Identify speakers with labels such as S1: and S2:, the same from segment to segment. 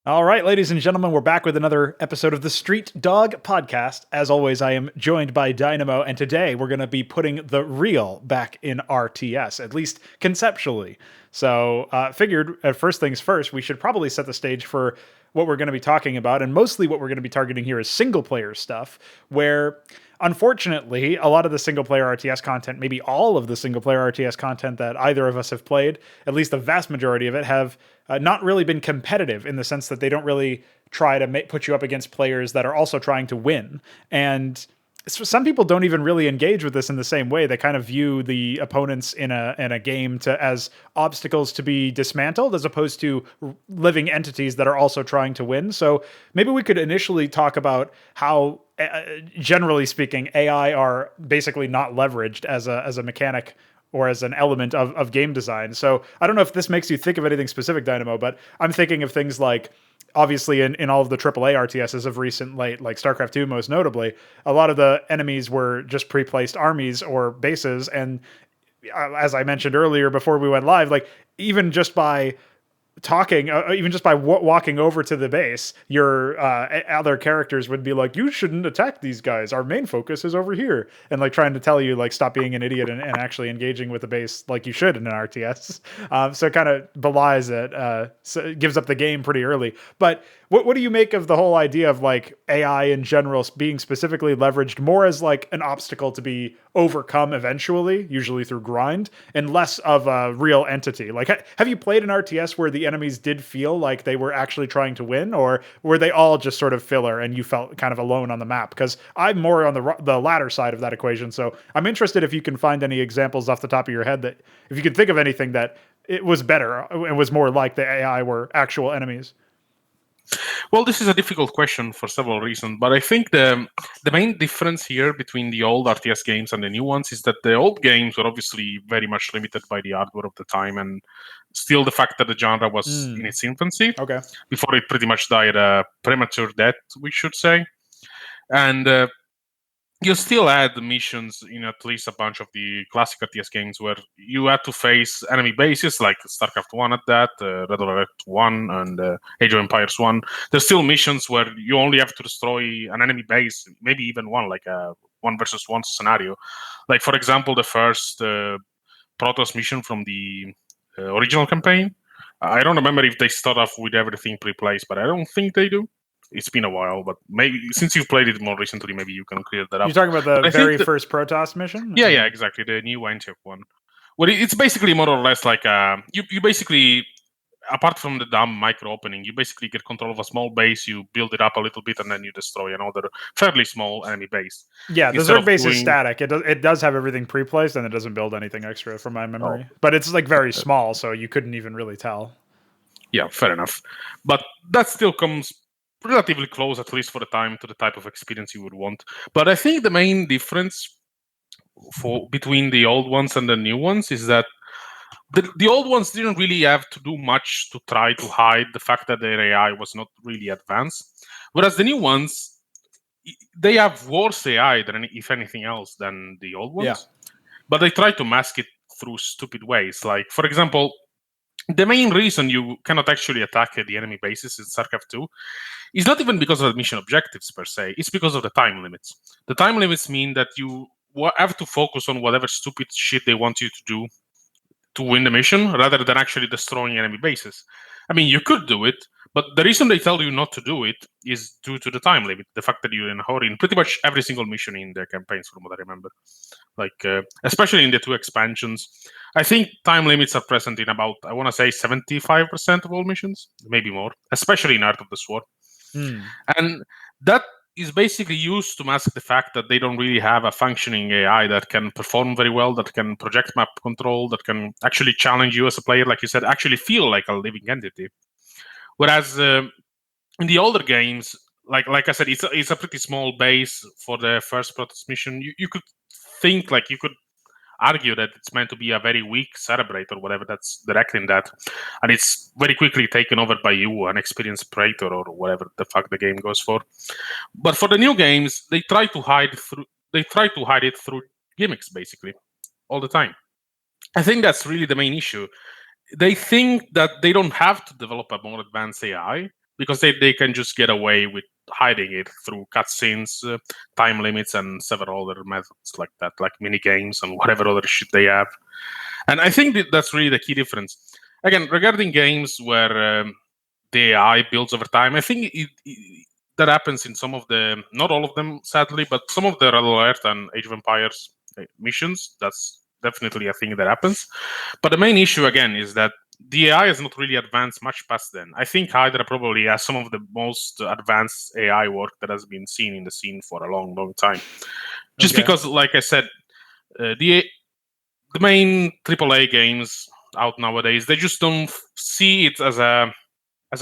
S1: All right, ladies and gentlemen, we're back with another episode of the Street Dog Podcast. As always, I am joined by Dynamo, and today we're going to be putting the real back in RTS, at least conceptually. So, figured at first things first, we should probably set the stage for what we're going to be talking about, and mostly what we're going to be targeting here is single player stuff, where unfortunately, a lot of the single player RTS content, maybe all of the single player RTS content that either of us have played, at least the vast majority of it, have not really been competitive in the sense that they don't really try to put you up against players that are also trying to win. And some people don't even really engage with this in the same way. They kind of view the opponents in a game as obstacles to be dismantled, as opposed to living entities that are also trying to win. So maybe we could initially talk about how, generally speaking, AI are basically not leveraged as a mechanic or as an element of game design. So I don't know if this makes you think of anything specific, Dynamo, but I'm thinking of things like, obviously in all of the AAA RTSs of recent late, like StarCraft 2 most notably, a lot of the enemies were just pre-placed armies or bases. And as I mentioned earlier before we went live, like even just by talking, even just by walking over to the base, your other characters would be like, you shouldn't attack these guys, our main focus is over here, and like trying to tell you like stop being an idiot and actually engaging with the base like you should in an RTS. So it kind of belies it, so it gives up the game pretty early. But what do you make of the whole idea of like AI in general being specifically leveraged more as like an obstacle to be overcome eventually, usually through grind, and less of a real entity? Like, have you played an RTS where the enemies did feel like they were actually trying to win, or were they all just sort of filler and you felt kind of alone on the map? Because I'm more on the latter side of that equation. So I'm interested if you can find any examples off the top of your head, that if you can think of anything that it was better and was more like the AI were actual enemies.
S2: Well, this is a difficult question for several reasons, but I think the main difference here between the old RTS games and the new ones is that the old games were obviously very much limited by the hardware of the time, and still the fact that the genre was in its infancy,
S1: Okay.
S2: before it pretty much died a premature death, we should say. And you still had missions in at least a bunch of the classic RTS games where you had to face enemy bases like StarCraft 1 at that, Red Alert 1, and Age of Empires 1. There's still missions where you only have to destroy an enemy base, maybe even one, like a 1 versus 1 scenario. Like, for example, the first Protoss mission from the original campaign. I don't remember if they start off with everything pre-placed, but I don't think they do. It's been a while, but maybe since you've played it more recently, maybe you can clear that up.
S1: You're talking about the very first Protoss mission?
S2: Yeah, exactly. The new Antioch one. Well, it's basically more or less like you basically, apart from the dumb micro opening, you basically get control of a small base, you build it up a little bit, and then you destroy another fairly small enemy base.
S1: Yeah, the Zerg base is static. It does have everything pre-placed, and it doesn't build anything extra from my memory. But it's like very small, so you couldn't even really tell.
S2: Yeah, fair enough. But that still comes relatively close, at least for the time, to the type of experience you would want. But I think the main difference between the old ones and the new ones is that the old ones didn't really have to do much to try to hide the fact that their AI was not really advanced, whereas the new ones, they have worse AI than if anything else than the old ones.
S1: Yeah.
S2: But they try to mask it through stupid ways. Like, for example, the main reason you cannot actually attack the enemy bases in StarCraft 2 is not even because of the mission objectives per se, it's because of the time limits. The time limits mean that you have to focus on whatever stupid shit they want you to do to win the mission, rather than actually destroying enemy bases. I mean, you could do it, but the reason they tell you not to do it is due to the time limit. The fact that you're in a hurry in pretty much every single mission in the campaigns, from what I remember. Like, especially in the 2 expansions. I think time limits are present in about, I want to say, 75% of all missions, maybe more, especially in Art of the Sword. And that is basically used to mask the fact that they don't really have a functioning AI that can perform very well, that can project map control, that can actually challenge you as a player, like you said, actually feel like a living entity. Whereas in the older games, like I said, it's a pretty small base for the first Protoss mission. You could think, like, you could argue that it's meant to be a very weak Cerebrate or whatever that's directing that, and it's very quickly taken over by you, an experienced Praetor or whatever the fuck the game goes for. But for the new games, they try to hide it through gimmicks, basically, all the time. I think that's really the main issue. They think that they don't have to develop a more advanced AI because they can just get away with hiding it through cutscenes, time limits, and several other methods like that, like mini games and whatever other shit they have. And I think that's really the key difference. Again, regarding games where the AI builds over time, I think that happens in some of the, not all of them, sadly, but some of the Red Alert and Age of Empires missions. That's definitely a thing that happens. But the main issue, again, is that the AI has not really advanced much past then. I think Hydra probably has some of the most advanced AI work that has been seen in the scene for a long, long time. Just because, like I said, the main AAA games out nowadays, they just don't see it as a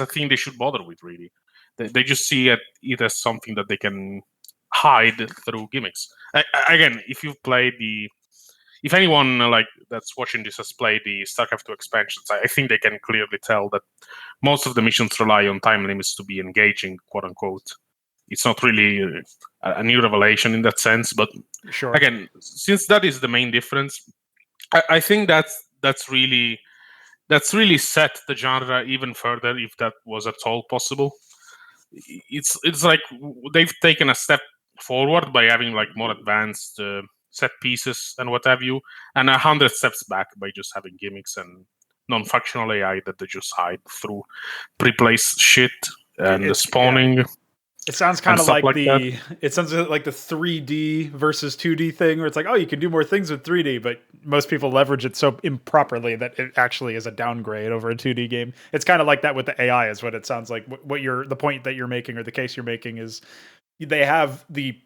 S2: thing they should bother with, really. They just see it as something that they can hide through gimmicks. Again, if anyone like that's watching this has played the StarCraft 2 expansions, I think they can clearly tell that most of the missions rely on time limits to be engaging, quote unquote. It's not really a new revelation in that sense, but again, since that is the main difference, I think that's really set the genre even further, if that was at all possible. It's like they've taken a step forward by having like more advanced set pieces and what have you, and 100 steps back by just having gimmicks and non-functional AI that they just hide through pre-placed shit and the spawning.
S1: It sounds kind of like it sounds like the 3D versus 2D thing, where it's like, oh, you can do more things with 3D, but most people leverage it so improperly that it actually is a downgrade over a 2D game. It's kind of like that with the AI, is what it sounds like. The point that you're making, or the case you're making, is they have the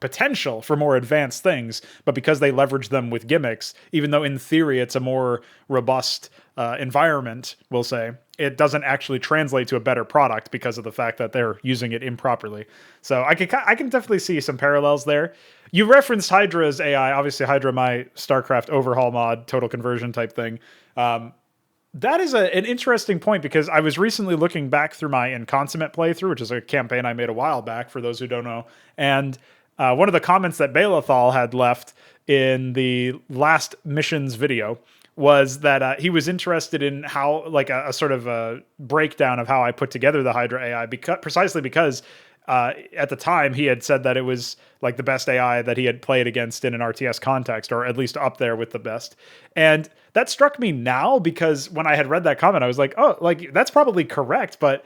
S1: potential for more advanced things, but because they leverage them with gimmicks, even though in theory it's a more robust environment, we'll say, it doesn't actually translate to a better product because of the fact that they're using it improperly. So I can definitely see some parallels there. You referenced Hydra's AI, obviously Hydra, my StarCraft overhaul mod, total conversion type thing. That is an interesting point, because I was recently looking back through my Inconsummate playthrough, which is a campaign I made a while back, for those who don't know. And one of the comments that Balathal had left in the last missions video was that he was interested in how, like, a sort of a breakdown of how I put together the Hydra AI, precisely because at the time he had said that it was like the best AI that he had played against in an RTS context, or at least up there with the best. And that struck me now, because when I had read that comment, I was like, oh, like, that's probably correct, but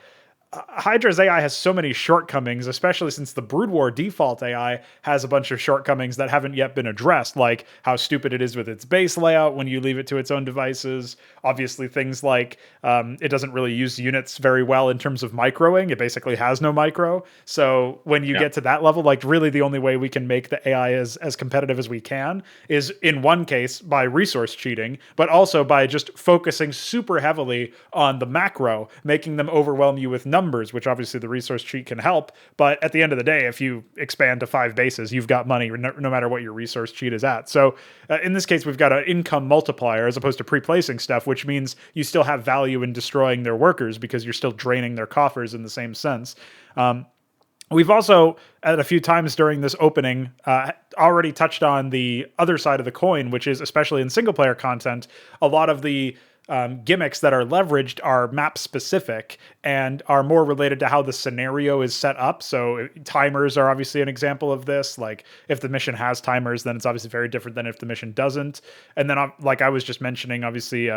S1: Hydra's AI has so many shortcomings, especially since the Brood War default AI has a bunch of shortcomings that haven't yet been addressed, like how stupid it is with its base layout when you leave it to its own devices. Obviously, things like it doesn't really use units very well in terms of microing. It basically has no micro. So when you get to that level, like, really the only way we can make the AI as competitive as we can is, in one case, by resource cheating, but also by just focusing super heavily on the macro, making them overwhelm you with numbers, which obviously the resource cheat can help. But at the end of the day, if you expand to 5 bases, you've got money no matter what your resource cheat is at. So in this case, we've got an income multiplier as opposed to pre-placing stuff, which means you still have value in destroying their workers because you're still draining their coffers in the same sense. We've also, at a few times during this opening, already touched on the other side of the coin, which is, especially in single player content, a lot of the gimmicks that are leveraged are map specific and are more related to how the scenario is set up. So timers are obviously an example of this. Like, if the mission has timers, then it's obviously very different than if the mission doesn't. And then, like I was just mentioning, obviously,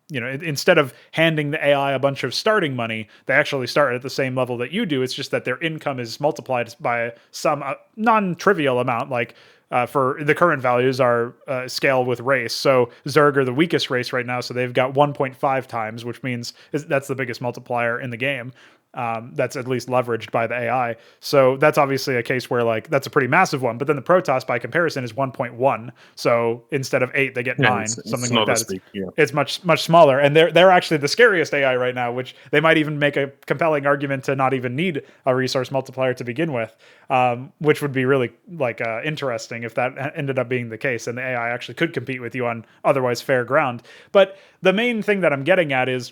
S1: instead of handing the AI a bunch of starting money, they actually start at the same level that you do. It's just that their income is multiplied by some non-trivial amount, like for the current values are scale with race. So Zerg are the weakest race right now, so they've got 1.5 times, which means that's the biggest multiplier in the game. That's at least leveraged by the AI. So that's obviously a case where, like, that's a pretty massive one. But then the Protoss, by comparison, is 1.1. So instead of 8, they get 9, something like that. It's much smaller, and they're actually the scariest AI right now, which they might even make a compelling argument to not even need a resource multiplier to begin with, which would be really interesting if that ended up being the case, and the AI actually could compete with you on otherwise fair ground. But the main thing that I'm getting at is,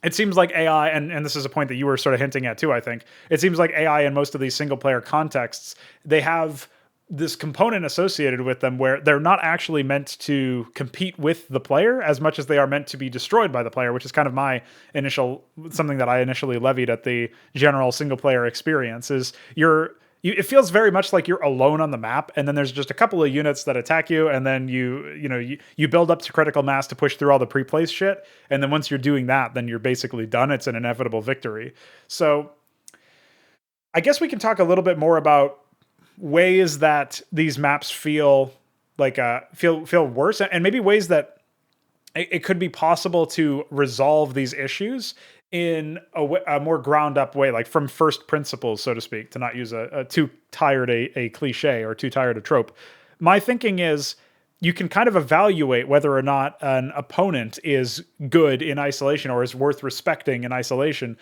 S1: it seems like AI, and this is a point that you were sort of hinting at too, I think, it seems like AI in most of these single player contexts, they have this component associated with them where they're not actually meant to compete with the player as much as they are meant to be destroyed by the player, which is kind of my something that I initially levied at the general single player experience. Is it feels very much like you're alone on the map, and then there's just a couple of units that attack you, and then you build up to critical mass to push through all the pre-placed shit, and then once you're doing that, then you're basically done. It's an inevitable victory. So I guess we can talk a little bit more about ways that these maps feel like feel worse, and maybe ways that it could be possible to resolve these issues in a more ground up way, like from first principles, so to speak, to not use a too tired a cliche or too tired a trope. My thinking is you can kind of evaluate whether or not an opponent is good in isolation or is worth respecting in isolation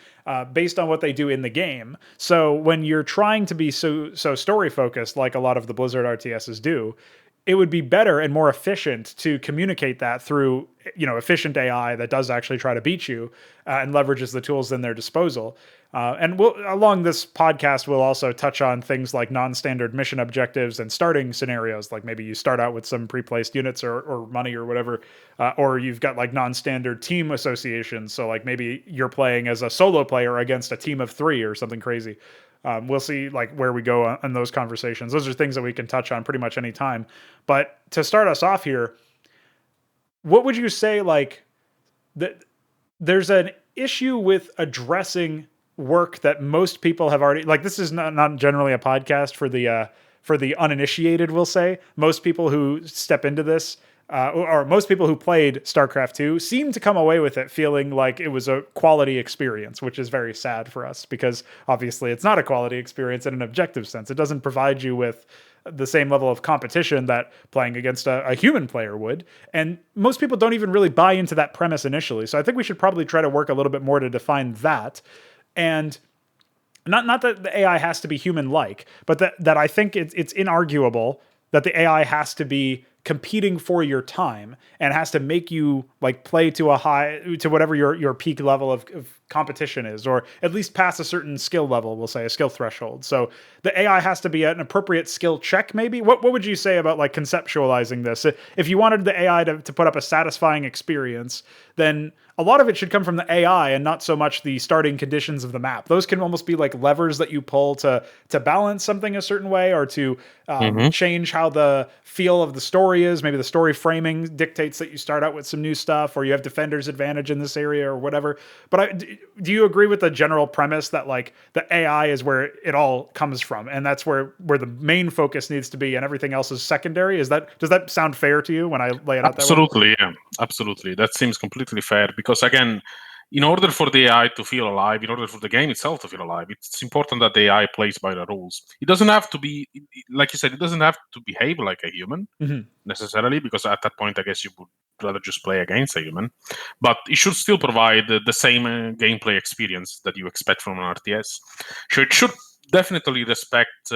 S1: based on what they do in the game. So when you're trying to be so story focused, like a lot of the Blizzard RTSs do, it would be better and more efficient to communicate that through efficient AI that does actually try to beat you and leverages the tools in their disposal. And along this podcast, we'll also touch on things like non-standard mission objectives and starting scenarios. Like maybe you start out with some pre-placed units or money or whatever, or you've got like non-standard team associations. So like maybe you're playing as a solo player against a team of 3 or something crazy. We'll see like where we go on those conversations. Those are things that we can touch on pretty much any time. But to start us off here, what would you say like that there's an issue with addressing work that most people have already, like, this is not generally a podcast for the uninitiated, we'll say. Most people who step into this or most people who played StarCraft 2 seem to come away with it feeling like it was a quality experience, which is very sad for us because obviously it's not a quality experience in an objective sense. It doesn't provide you with the same level of competition that playing against a human player would. And most people don't even really buy into that premise initially. So I think we should probably try to work a little bit more to define that. And not that the AI has to be human-like, but that I think it's inarguable that the AI has to be competing for your time and has to make you like play to whatever your peak level of competition is, or at least pass a certain skill level, we'll say a skill threshold. So the AI has to be at an appropriate skill check, maybe. What would you say about like conceptualizing this? If you wanted the AI to put up a satisfying experience, then a lot of it should come from the AI and not so much the starting conditions of the map. Those can almost be like levers that you pull to balance something a certain way, or to change how the feel of the story is. Maybe the story framing dictates that you start out with some new stuff, or you have defender's advantage in this area or whatever. But do you agree with the general premise that like the AI is where it all comes from, and that's where the main focus needs to be, and everything else is secondary? Does that sound fair to you when I lay it out that way?
S2: Absolutely, yeah, absolutely. That seems completely fair because again, in order for the AI to feel alive, in order for the game itself to feel alive, it's important that the AI plays by the rules. It doesn't have to be, like you said, it doesn't have to behave like a human necessarily, because at that point, I guess you would rather just play against a human. But it should still provide the same gameplay experience that you expect from an RTS. So it should definitely respect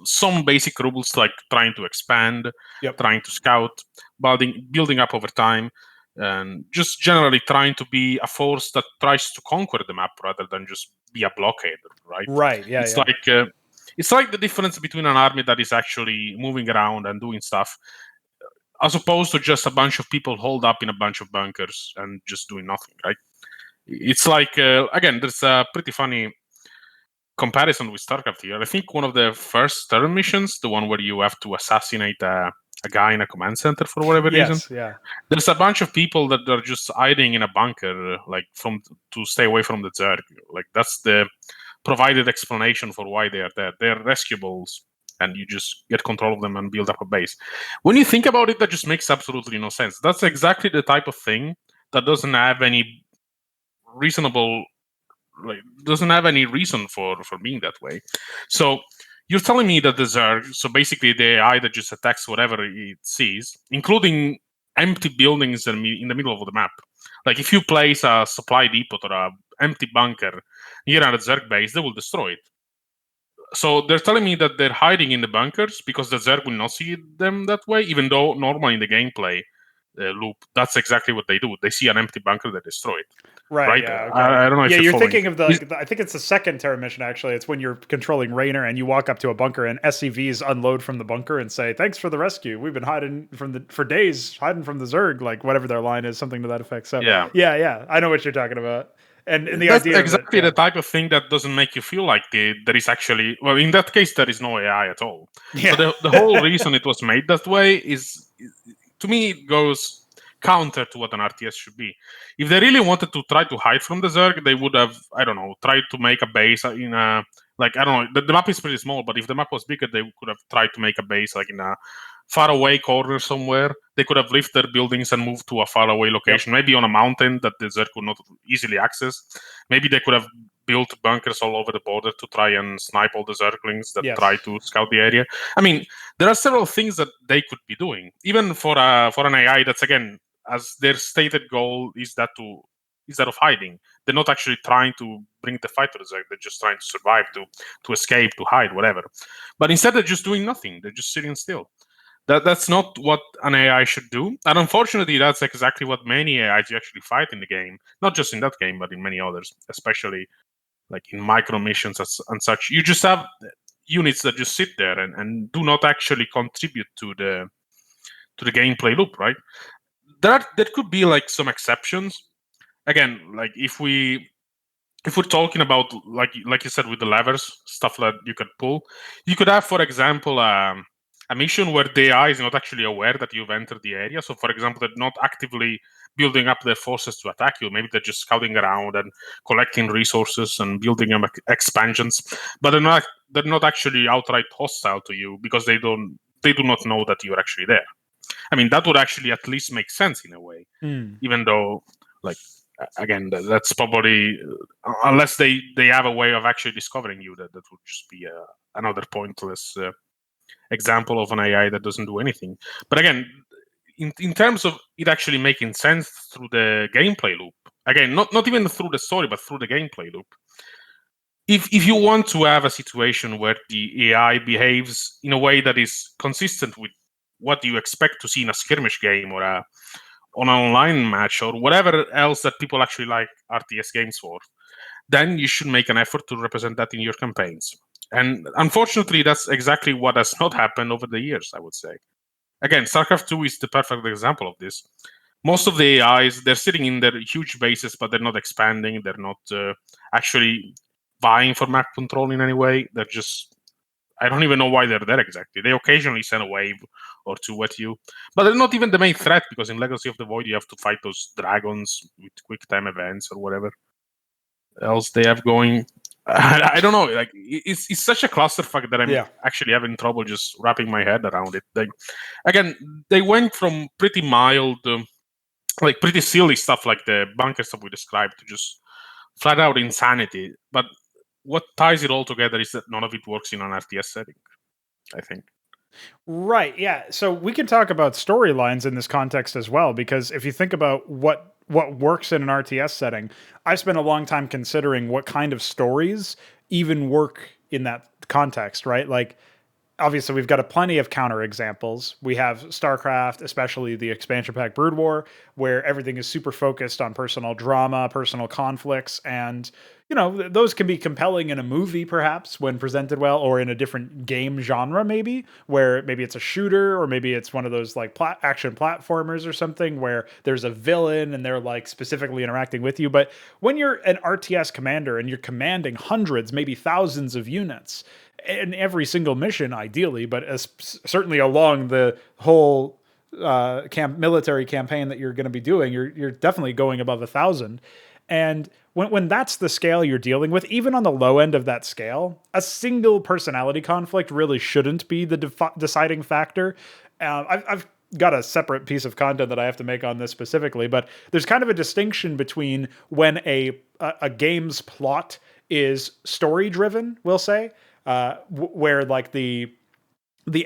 S2: some basic rules, like trying to expand, trying to scout, building up over time, and just generally trying to be a force that tries to conquer the map rather than just be a blockade, right?
S1: Right, yeah.
S2: It's like the difference between an army that is actually moving around and doing stuff, as opposed to just a bunch of people holed up in a bunch of bunkers and just doing nothing, right? It's like, again, there's a pretty funny comparison with StarCraft here. I think one of the first turn missions, the one where you have to assassinate a guy in a command center for whatever reason.
S1: Yeah.
S2: There's a bunch of people that are just hiding in a bunker, like to stay away from the Zerg. Like that's the provided explanation for why they are there. They're rescuables, and you just get control of them and build up a base. When you think about it, that just makes absolutely no sense. That's exactly the type of thing that doesn't have any reasonable, doesn't have any reason for being that way. So you're telling me that the Zerg, so basically the AI that just attacks whatever it sees, including empty buildings in the middle of the map. Like if you place a supply depot or a empty bunker near a Zerg base, they will destroy it. So they're telling me that they're hiding in the bunkers because the Zerg will not see them that way, even though normally in the gameplay loop, that's exactly what they do. They see an empty bunker, they destroy it.
S1: Right.
S2: right?
S1: Yeah. Okay.
S2: I don't know if
S1: Yeah,
S2: you're
S1: you're
S2: following.
S1: thinking of I think it's the second Terra mission. Actually, it's when you're controlling Raynor and you walk up to a bunker and SCVs unload from the bunker and say, "Thanks for the rescue. We've been hiding for days, hiding from the Zerg." Like whatever their line is, something to that effect. So
S2: Yeah,
S1: yeah, I know what you're talking about, and the
S2: that's
S1: idea of it.
S2: exactly the type of thing that doesn't make you feel like there is actually, well, in that case there is no AI at all.
S1: Yeah.
S2: So the whole reason it was made that way is, to me, it goes counter to what an RTS should be. If they really wanted to try to hide from the Zerg, they would have, I don't know, tried to make a base in a, like, I don't know, the map is pretty small, but if the map was bigger, they could have tried to make a base like in a far away corner somewhere. They could have left their buildings and moved to a far away location, maybe on a mountain that the Zerg could not easily access. Maybe they could have built bunkers all over the border to try and snipe all the Zerglings that
S1: Yes.
S2: try to scout the area. I mean, there are several things that they could be doing, even for an AI that's, again, as their stated goal is that of hiding. They're not actually trying to bring the fight to the Zerg. They're just trying to survive, to escape, to hide, whatever. But instead, they're just doing nothing. They're just sitting still. That's not what an AI should do. And unfortunately, that's exactly what many AIs you actually fight in the game. Not just in that game, but in many others, especially like in micro missions and such. You just have units that just sit there and do not actually contribute to the gameplay loop, right? There could be like some exceptions. Again, like if we're talking about like you said with the levers, stuff that you could pull, you could have, for example, a mission where the AI is not actually aware that you've entered the area. So, for example, they're not actively building up their forces to attack you. Maybe they're just scouting around and collecting resources and building them expansions, but they're not actually outright hostile to you because they do not know that you're actually there. I mean, that would actually at least make sense in a way, even though, like, again, that's probably unless they have a way of actually discovering you, that would just be another pointless example of an AI that doesn't do anything. But again, in terms of it actually making sense through the gameplay loop, again, not even through the story, but through the gameplay loop. If you want to have a situation where the AI behaves in a way that is consistent with what you expect to see in a skirmish game or on an online match or whatever else that people actually like RTS games for, then you should make an effort to represent that in your campaigns. And unfortunately, that's exactly what has not happened over the years, I would say. Again, StarCraft 2 is the perfect example of this. Most of the AIs, they're sitting in their huge bases, but they're not expanding. They're not actually vying for map control in any way. They're just, I don't even know why they're there exactly. They occasionally send a wave or two at you, but they're not even the main threat, because in Legacy of the Void you have to fight those dragons with quick time events or whatever else they have going. I don't know. Like it's such a clusterfuck that I'm actually having trouble just wrapping my head around it. Again, they went from pretty mild, like pretty silly stuff like the bunker stuff we described, to just flat out insanity. But what ties it all together is that none of it works in an RTS setting, I think.
S1: Right. Yeah. So we can talk about storylines in this context as well, because if you think about what works in an RTS setting, I've spent a long time considering what kind of stories even work in that context, right? Like obviously we've got a plenty of counter examples. We have StarCraft, especially the expansion pack Brood War, where everything is super focused on personal drama, personal conflicts, and those can be compelling in a movie perhaps when presented well, or in a different game genre maybe, where maybe it's a shooter, or maybe it's one of those like action platformers or something where there's a villain and they're like specifically interacting with you. But when you're an RTS commander and you're commanding hundreds, maybe thousands of units, in every single mission, ideally, but certainly along the whole military campaign that you're going to be doing, you're definitely going above 1,000. And when that's the scale you're dealing with, even on the low end of that scale, a single personality conflict really shouldn't be the deciding factor. I've got a separate piece of content that I have to make on this specifically, but there's kind of a distinction between when a game's plot is story driven, we'll say, where like the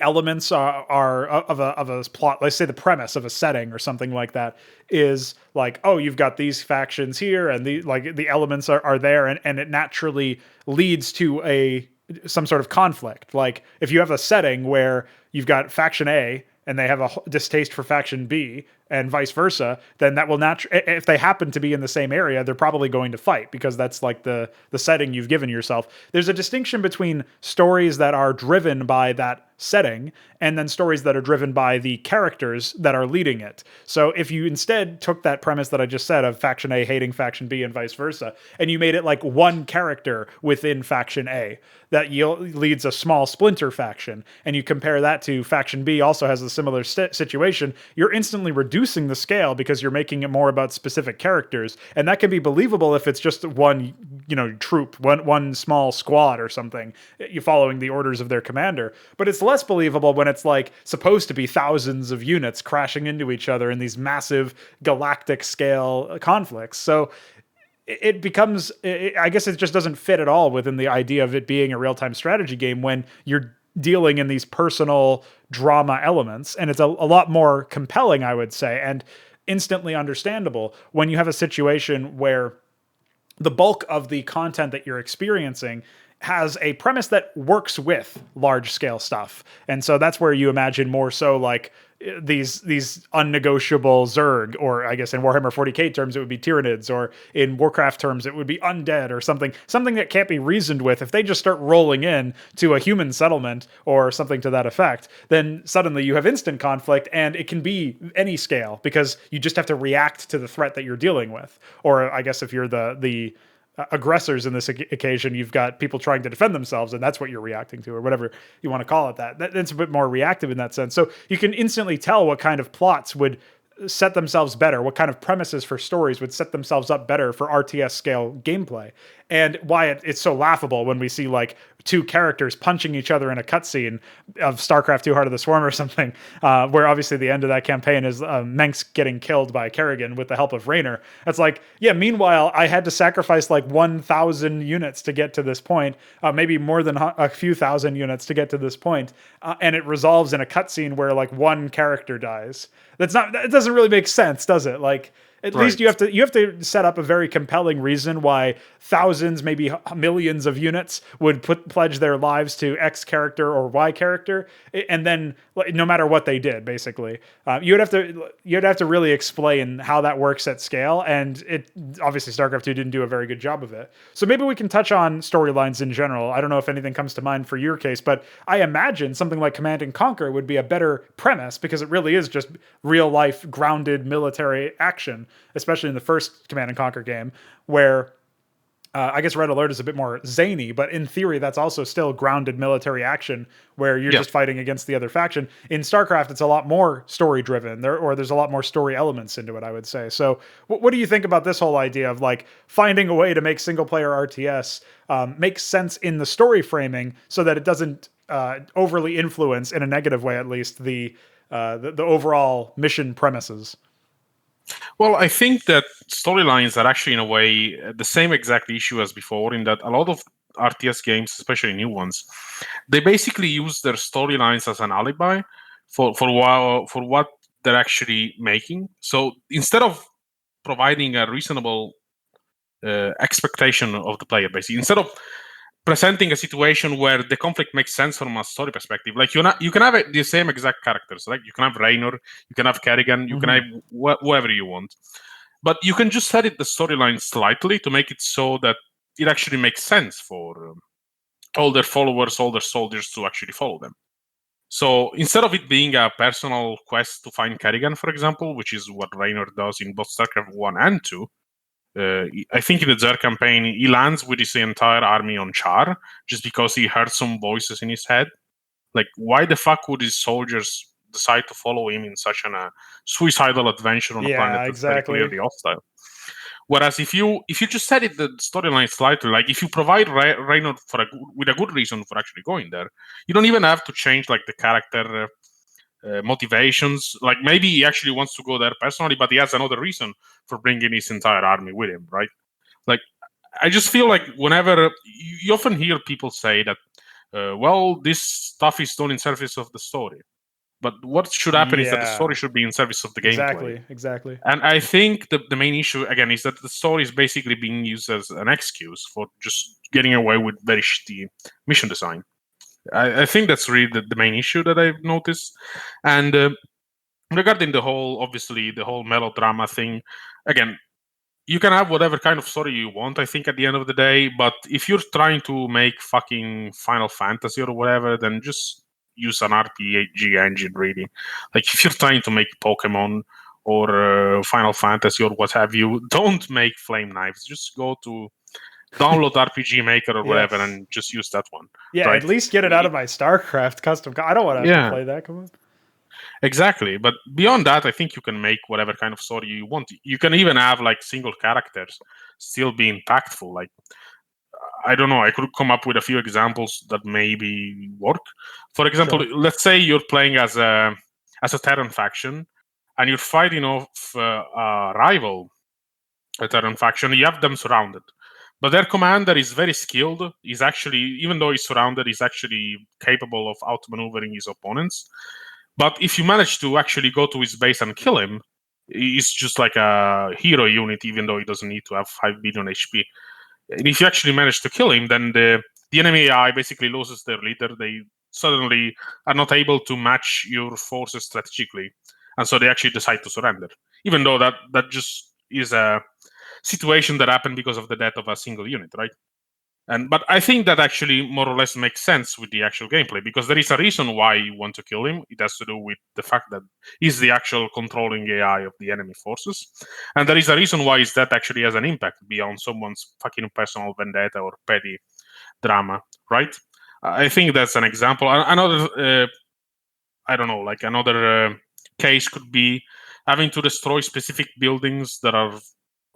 S1: elements are of a plot. Let's say the premise of a setting or something like that is like, oh, you've got these factions here, and the elements are there, and it naturally leads to some sort of conflict. Like if you have a setting where you've got faction A and they have a distaste for faction B and vice versa, then that will if they happen to be in the same area, they're probably going to fight because that's like the setting you've given yourself. There's a distinction between stories that are driven by that setting and then stories that are driven by the characters that are leading it. So if you instead took that premise that I just said of faction A hating faction B and vice versa, and you made it like one character within faction A that leads a small splinter faction, and you compare that to faction B also has a similar situation, you're instantly reducing the scale because you're making it more about specific characters, and that can be believable if it's just one, troop, one small squad or something, you following the orders of their commander. But it's less believable when it's like supposed to be thousands of units crashing into each other in these massive galactic scale conflicts. So it becomes, I guess it just doesn't fit at all within the idea of it being a real-time strategy game when you're dealing in these personal drama elements. And it's a lot more compelling, I would say, and instantly understandable when you have a situation where the bulk of the content that you're experiencing has a premise that works with large scale stuff. And so that's where you imagine more so like these unnegotiable Zerg, or I guess in Warhammer 40k terms it would be Tyranids, or in Warcraft terms it would be undead, or something that can't be reasoned with. If they just start rolling in to a human settlement or something to that effect, then suddenly you have instant conflict, and it can be any scale because you just have to react to the threat that you're dealing with. Or I guess if you're the aggressors in this occasion, you've got people trying to defend themselves, and that's what you're reacting to, or whatever you want to call it. That's a bit more reactive in that sense. So you can instantly tell what kind of plots would set themselves better, what kind of premises for stories would set themselves up better for RTS scale gameplay, and why it's so laughable when we see like two characters punching each other in a cutscene of StarCraft 2 Heart of the Swarm or something, where obviously the end of that campaign is Menks getting killed by Kerrigan with the help of Raynor. It's like, yeah, meanwhile, I had to sacrifice like 1,000 units to get to this point, maybe more than a few thousand units to get to this point, and it resolves in a cutscene where like one character dies. That doesn't really make sense, does it? Like, at least you have to set up a very compelling reason why thousands, maybe millions of units would pledge their lives to X character or Y character, and then no matter what they did, basically, you'd have to really explain how that works at scale. And it obviously StarCraft 2 didn't do a very good job of it. So maybe we can touch on storylines in general. I don't know if anything comes to mind for your case, but I imagine something like Command and Conquer would be a better premise because it really is just real life grounded military action, especially in the first Command and Conquer game, where I guess Red Alert is a bit more zany, but in theory, that's also still grounded military action where you're just fighting against the other faction. In StarCraft, it's a lot more story driven, there's a lot more story elements into it, I would say. So what do you think about this whole idea of like finding a way to make single player RTS make sense in the story framing so that it doesn't overly influence, in a negative way at least, the overall mission premises?
S2: Well, I think that storylines are actually, in a way, the same exact issue as before, in that a lot of RTS games, especially new ones, they basically use their storylines as an alibi for what they're actually making. So instead of providing a reasonable expectation of the player, basically, instead of presenting a situation where the conflict makes sense from a story perspective. Like you can have the same exact characters, right? You can have Raynor, you can have Kerrigan, you can have whoever you want, but you can just edit the storyline slightly to make it so that it actually makes sense for all their followers, all their soldiers to actually follow them. So instead of it being a personal quest to find Kerrigan, for example, which is what Raynor does in both StarCraft 1 and 2, I think in the Zerg campaign, he lands with his entire army on Char just because he heard some voices in his head. Like, why the fuck would his soldiers decide to follow him in such a suicidal adventure on a planet that's very clearly hostile? Whereas if you just edit the storyline slightly, like if you provide Raynor with a good reason for actually going there, you don't even have to change like the character motivations. Like maybe he actually wants to go there personally, but he has another reason for bringing his entire army with him, right? Like, I just feel like whenever you often hear people say that, well, this stuff is done in service of the story, but what should happen is that the story should be in service of the gameplay.
S1: Exactly.
S2: And I think the main issue again is that the story is basically being used as an excuse for just getting away with very shitty mission design. I think that's really the main issue that I've noticed. And regarding obviously, the whole melodrama thing, again, you can have whatever kind of story you want, I think, at the end of the day. But if you're trying to make fucking Final Fantasy or whatever, then just use an RPG engine, really. Like, if you're trying to make Pokemon or Final Fantasy or what have you, don't make flame knives. Just go to download RPG Maker or whatever
S1: Yes.
S2: and just use that one.
S1: Yeah,
S2: Right?
S1: at least get it out of my StarCraft custom. I don't want to have to
S2: Yeah,
S1: play that. Come on.
S2: exactly. But beyond that, I think you can make whatever kind of story you want. You can even have like single characters still be impactful. Like, I don't know, I could come up with a few examples that maybe work. For example,
S1: Sure.
S2: let's say you're playing as a Terran faction and you're fighting off a rival Terran faction. You have them surrounded. But their commander is very skilled. He's actually, even though he's surrounded, he's actually capable of outmaneuvering his opponents. But if you manage to actually go to his base and kill him, he's just like a hero unit, even though he doesn't need to have 5 billion HP. And if you actually manage to kill him, then the enemy AI basically loses their leader. They suddenly are not able to match your forces strategically. And so they actually decide to surrender. Even though that just is a situation that happened because of the death of a single unit, right? But I think that actually more or less makes sense with the actual gameplay, because there is a reason why you want to kill him. It has to do with the fact that he's the actual controlling AI of the enemy forces, and there is a reason why his death actually has an impact beyond someone's fucking personal vendetta or petty drama, right? I think that's an example. Another, I don't know, like another case could be having to destroy specific buildings that are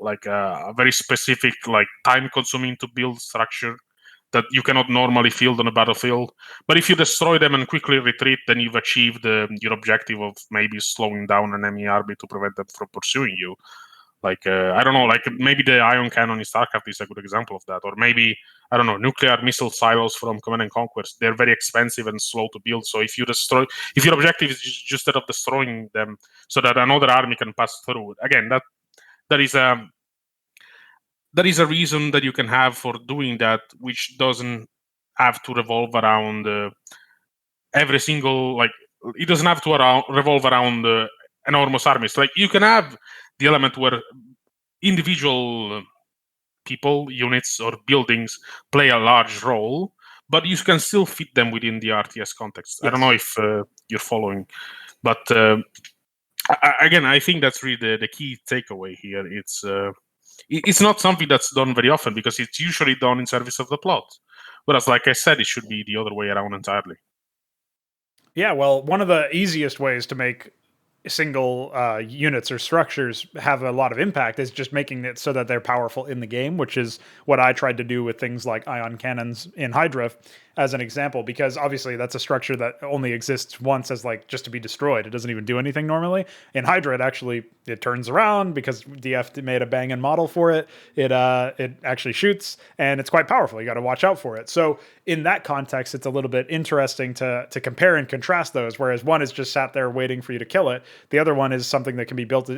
S2: like a very specific, like time consuming to build structure that you cannot normally field on a battlefield. But if you destroy them and quickly retreat, then you've achieved your objective of maybe slowing down an enemy army to prevent them from pursuing you. Like, I don't know, like maybe the ion cannon in StarCraft is a good example of that. Or maybe, I don't know, nuclear missile silos from Command and Conquest. They're very expensive and slow to build. So if your objective is just that of destroying them so that another army can pass through, again, that is a reason that you can have for doing that, which doesn't have to revolve around every single, like, it doesn't have to revolve around enormous armies. Like, you can have the element where individual people, units, or buildings play a large role, but you can still fit them within the RTS context.
S1: Yes.
S2: I don't know if you're following, but again, I think that's really the key takeaway here. It's not something that's done very often because it's usually done in service of the plot. Whereas, like I said, it should be the other way around entirely.
S1: Yeah, well, one of the easiest ways to make single units or structures have a lot of impact is just making it so that they're powerful in the game, which is what I tried to do with things like ion cannons in Hydra as an example, because obviously that's a structure that only exists once as like just to be destroyed. It doesn't even do anything normally. In Hydra, it turns around because DF made a banging model for it. It actually shoots and it's quite powerful. You got to watch out for it. So in that context, it's a little bit interesting to compare and contrast those. Whereas one is just sat there waiting for you to kill it. The other one is something that can be built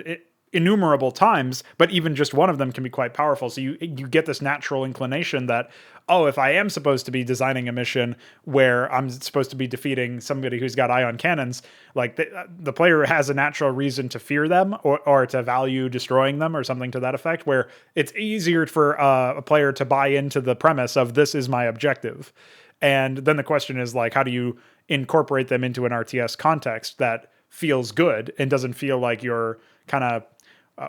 S1: innumerable times, but even just one of them can be quite powerful. So you get this natural inclination that, oh, if I am supposed to be designing a mission where I'm supposed to be defeating somebody who's got ion cannons, like the player has a natural reason to fear them or to value destroying them or something to that effect, where it's easier for a player to buy into the premise of this is my objective. And then the question is like, how do you incorporate them into an RTS context that feels good and doesn't feel like you're kind of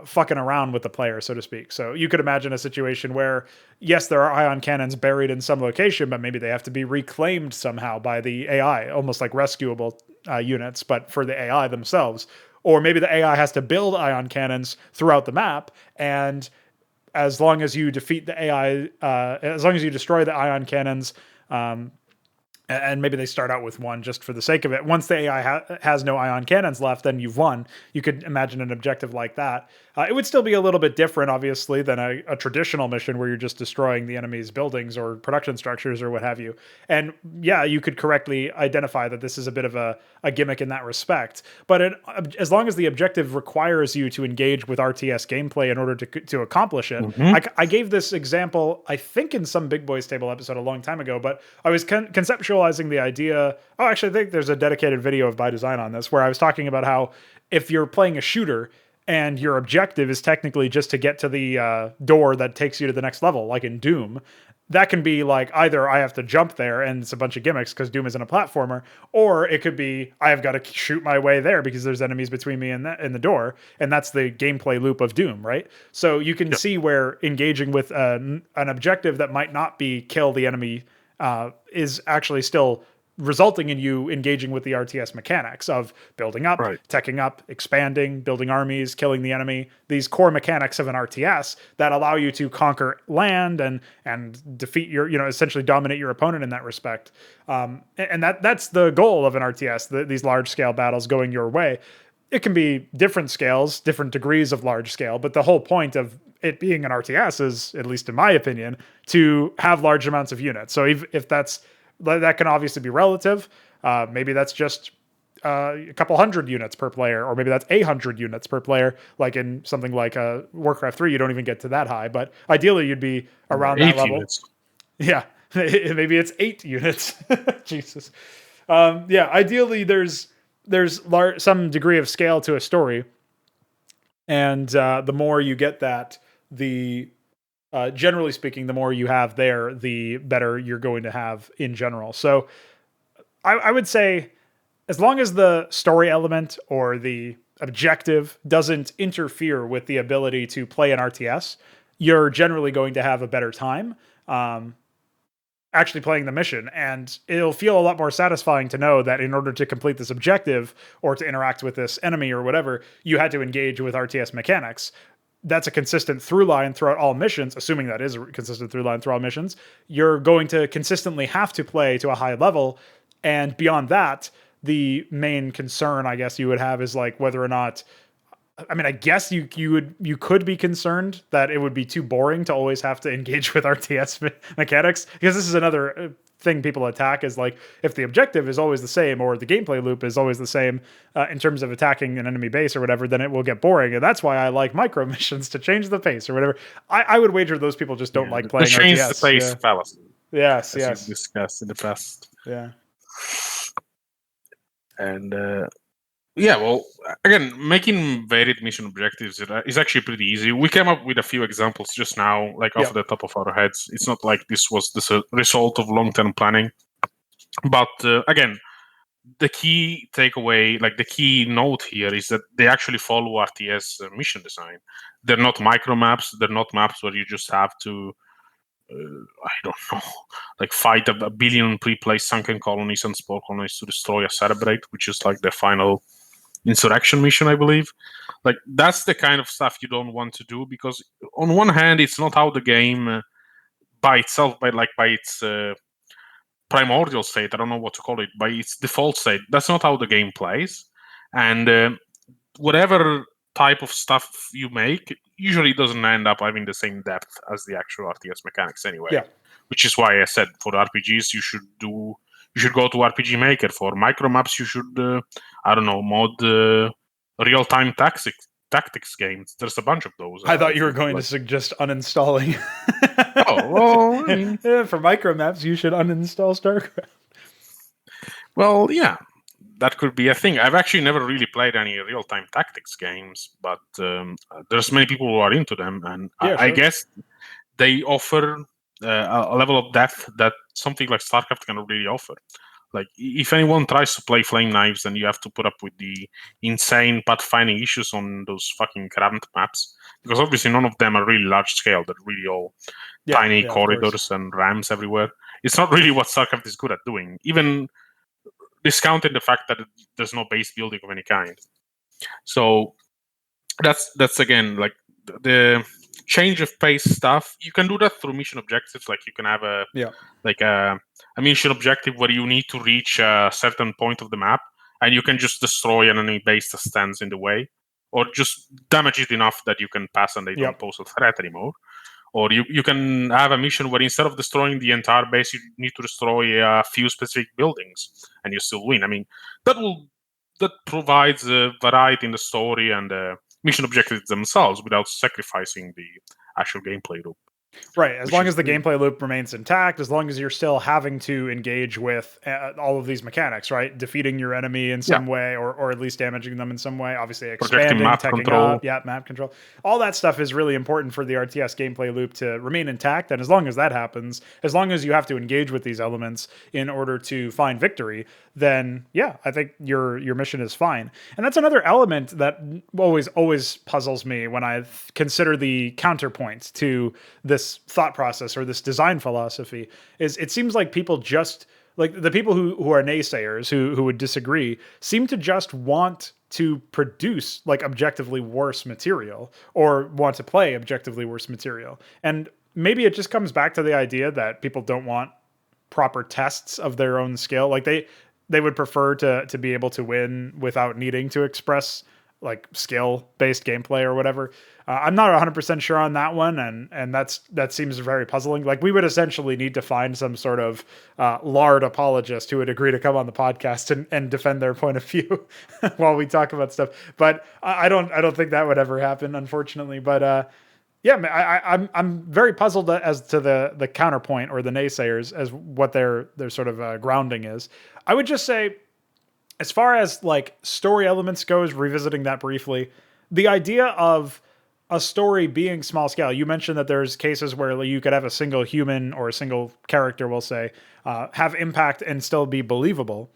S1: fucking around with the player, so to speak. So you could imagine a situation where, yes, there are ion cannons buried in some location, but maybe they have to be reclaimed somehow by the AI, almost like rescuable units, but for the AI themselves. Or maybe the AI has to build ion cannons throughout the map, and as long as you defeat the AI, as long as you destroy the ion cannons, and maybe they start out with one just for the sake of it. Once the AI has no ion cannons left, then you've won. You could imagine an objective like that. It would still be a little bit different, obviously, than a traditional mission where you're just destroying the enemy's buildings or production structures or what have you. And yeah, you could correctly identify that this is a bit of a gimmick in that respect. But as long as the objective requires you to engage with RTS gameplay in order to accomplish it, I gave this example, I think, in some Big Boys Table episode a long time ago, but I was conceptualizing utilizing the idea. Oh, actually, I think there's a dedicated video of By Design on this where I was talking about how if you're playing a shooter and your objective is technically just to get to the door that takes you to the next level, like in Doom, that can be like either I have to jump there and it's a bunch of gimmicks because Doom isn't a platformer, or it could be I have got to shoot my way there because there's enemies between me and the door, and that's the gameplay loop of Doom, right? So you can see where engaging with an objective that might not be kill the enemy is actually still resulting in you engaging with the RTS mechanics of building up,
S2: Right.
S1: teching up, expanding, building armies, killing the enemy. These core mechanics of an RTS that allow you to conquer land and defeat your, essentially dominate your opponent in that respect. And that's the goal of an RTS. These large scale battles going your way. It can be different scales, different degrees of large scale, but the whole point of it being an RTS is, at least in my opinion, to have large amounts of units. So if that can obviously be relative. Maybe that's just a couple hundred units per player, or maybe that's 800 units per player. Like in something like Warcraft 3, you don't even get to that high, but ideally you'd be around that level.
S2: Units.
S1: Yeah, maybe it's 8 units. Jesus. Yeah, ideally there's some degree of scale to a story, and the more you get that, generally speaking, the more you have there, the better you're going to have in general. So I would say, as long as the story element or the objective doesn't interfere with the ability to play an RTS, you're generally going to have a better time actually playing the mission. And it'll feel a lot more satisfying to know that in order to complete this objective or to interact with this enemy or whatever, you had to engage with RTS mechanics. That's a consistent through line throughout all missions, assuming that is a consistent through line through all missions. You're going to consistently have to play to a high level. And beyond that, the main concern, I guess, you would have is like whether or not, I mean, I guess you could be concerned that it would be too boring to always have to engage with RTS mechanics, because this is another thing people attack, is like if the objective is always the same or the gameplay loop is always the same in terms of attacking an enemy base or whatever, then it will get boring. And that's why I like micro missions to change the pace or whatever. I would wager those people just don't like playing
S2: change
S1: RTS.
S2: the pace fallacy.
S1: Yes,
S2: as
S1: yes.
S2: you've discussed in the past.
S1: Yeah.
S2: And yeah, well, again, making varied mission objectives is actually pretty easy. We came up with a few examples just now, like off the top of our heads. It's not like this was the result of long-term planning. But again, the key takeaway, like the key note here, is that they actually follow RTS mission design. They're not micro maps. They're not maps where you just have to, I don't know, like fight a billion pre-placed sunken colonies and spore colonies to destroy a Cerebrate, which is like the final insurrection mission, I believe. Like that's the kind of stuff you don't want to do, because on one hand, it's not how the game by itself, by its primordial state, I don't know what to call it, by its default state, that's not how the game plays. And whatever type of stuff you make usually doesn't end up having the same depth as the actual RTS mechanics anyway.
S1: Yeah.
S2: Which is why I said for RPGs you should go to RPG Maker. For micro maps you should mod real-time tactics games. There's a bunch of those.
S1: I thought you were going to suggest uninstalling.
S2: Oh, well, I mean,
S1: yeah, for micro maps you should uninstall StarCraft.
S2: Well, yeah, that could be a thing. I've actually never really played any real-time tactics games, but there's many people who are into them, and
S1: Yeah,
S2: I
S1: sure.
S2: guess they offer a level of depth that something like StarCraft can really offer. Like, if anyone tries to play Flame Knives, then you have to put up with the insane pathfinding issues on those fucking cramped maps, because obviously none of them are really large scale. They're really all tiny corridors and ramps everywhere. It's not really what StarCraft is good at doing, even discounting the fact that there's no base building of any kind. So that's again, like, the change of pace stuff. You can do that through mission objectives. Like, you can have a mission objective where you need to reach a certain point of the map, and you can just destroy an enemy base that stands in the way, or just damage it enough that you can pass and they don't pose a threat anymore. Or you can have a mission where instead of destroying the entire base, you need to destroy a few specific buildings, and you still win. I mean, that provides a variety in the story and mission objectives themselves without sacrificing the actual gameplay loop.
S1: Right. As
S2: which
S1: long
S2: is
S1: as the gameplay loop remains intact, as long as you're still having to engage with all of these mechanics, right? Defeating your enemy in
S2: yeah,
S1: some way, or at least damaging them in some way. Obviously,
S2: projecting
S1: expanding,
S2: map
S1: teching
S2: control.
S1: up, yeah, map control. All that stuff is really important for the RTS gameplay loop to remain intact. And as long as that happens, as long as you have to engage with these elements in order to find victory, then yeah, I think your mission is fine. And that's another element that always puzzles me when I consider the counterpoint to this thought process or this design philosophy. Is it seems like people just like the people who are naysayers who would disagree seem to just want to produce like objectively worse material or want to play objectively worse material. And maybe it just comes back to the idea that people don't want proper tests of their own skill. Like they would prefer to be able to win without needing to express like skill based gameplay or whatever. I'm not 100% sure on that one, and that seems very puzzling. Like we would essentially need to find some sort of lard apologist who would agree to come on the podcast and defend their point of view while we talk about stuff. But I don't think that would ever happen, unfortunately. But yeah, I'm very puzzled as to the counterpoint or the naysayers as what their sort of grounding is. I would just say, as far as like story elements goes, revisiting that briefly, the idea of a story being small scale. You mentioned that there's cases where you could have a single human or a single character, we'll say, have impact and still be believable.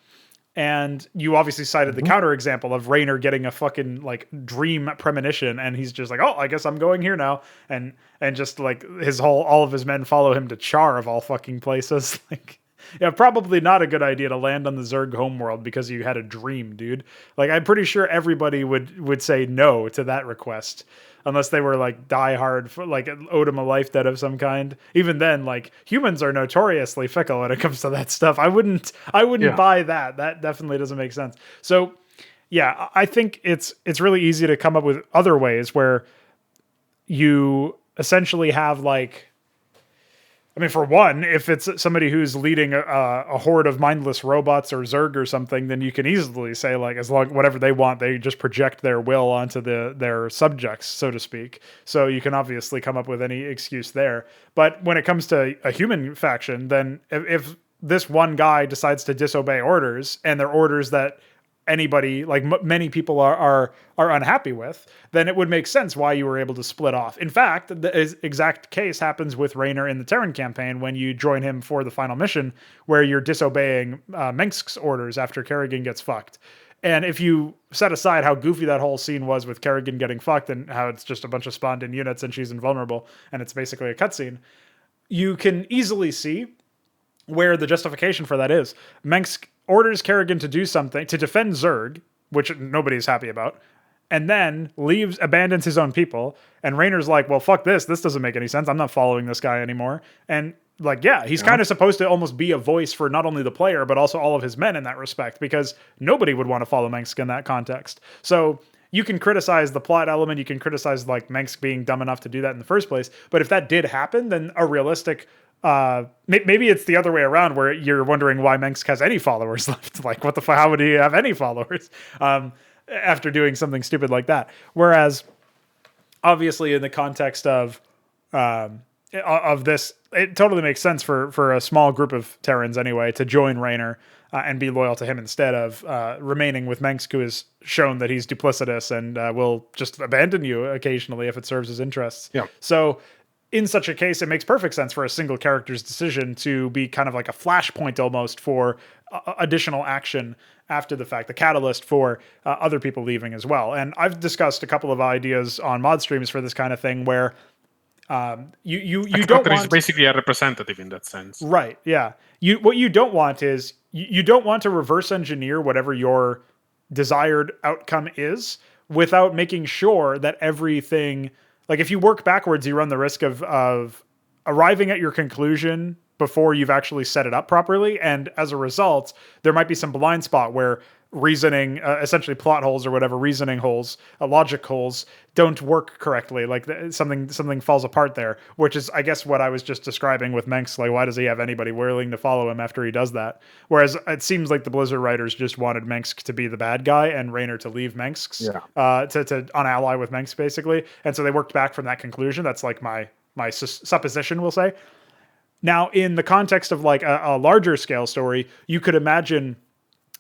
S1: And you obviously cited the counterexample of Raynor getting a fucking like dream premonition, and he's just like, "Oh, I guess I'm going here now," and just like all of his men follow him to Char of all fucking places. Like, yeah, probably not a good idea to land on the Zerg homeworld because you had a dream, dude. Like, I'm pretty sure everybody would say no to that request. Unless they were like diehard, for like owed him a life debt of some kind. Even then, like humans are notoriously fickle when it comes to that stuff. I wouldn't
S2: Yeah.
S1: buy that. That definitely doesn't make sense. So yeah, I think it's really easy to come up with other ways where you essentially have like, I mean, for one, if it's somebody who's leading a horde of mindless robots or Zerg or something, then you can easily say like, as long whatever they want, they just project their will onto their subjects, so to speak. So you can obviously come up with any excuse there. But when it comes to a human faction, then if this one guy decides to disobey orders and they're orders that anybody like many people are unhappy with, then it would make sense why you were able to split off. In fact, the exact case happens with Raynor in the Terran campaign when you join him for the final mission, where you're disobeying Mengsk's orders after Kerrigan gets fucked. And if you set aside how goofy that whole scene was with Kerrigan getting fucked and how it's just a bunch of spawned in units and she's invulnerable and it's basically a cutscene, you can easily see where the justification for that is. Mengsk orders Kerrigan to do something to defend Zerg, which nobody's happy about, and then abandons his own people. And Raynor's like, well, fuck this. This doesn't make any sense. I'm not following this guy anymore. And like, yeah, he's kind of supposed to almost be a voice for not only the player, but also all of his men in that respect, because nobody would want to follow Mengsk in that context. So you can criticize the plot element. You can criticize like Mengsk being dumb enough to do that in the first place. But if that did happen, then a realistic maybe it's the other way around where you're wondering why Mengsk has any followers left. Like, what the fuck? How would he have any followers after doing something stupid like that? Whereas, obviously, in the context of this, it totally makes sense for a small group of Terrans anyway to join Raynor and be loyal to him instead of remaining with Mengsk, who has shown that he's duplicitous and will just abandon you occasionally if it serves his interests.
S2: Yeah.
S1: So in such a case, it makes perfect sense for a single character's decision to be kind of like a flashpoint almost for additional action after the fact, the catalyst for other people leaving as well. And I've discussed a couple of ideas on mod streams for this kind of thing where you don't want...
S2: is basically a representative in that sense.
S1: Right, yeah. What you don't want is you don't want to reverse engineer whatever your desired outcome is without making sure that everything... Like, if you work backwards, you run the risk of arriving at your conclusion before you've actually set it up properly. And as a result, there might be some blind spot where reasoning, essentially plot holes or whatever, reasoning holes, logic holes, don't work correctly. Like, something falls apart there, which is, I guess, what I was just describing with Mengsk. Like, why does he have anybody willing to follow him after he does that? Whereas it seems like the Blizzard writers just wanted Mengsk to be the bad guy and Raynor to leave Mengsk's, to unally with Mengsk, basically. And so they worked back from that conclusion. That's like my supposition, we'll say. Now, in the context of like a larger scale story, you could imagine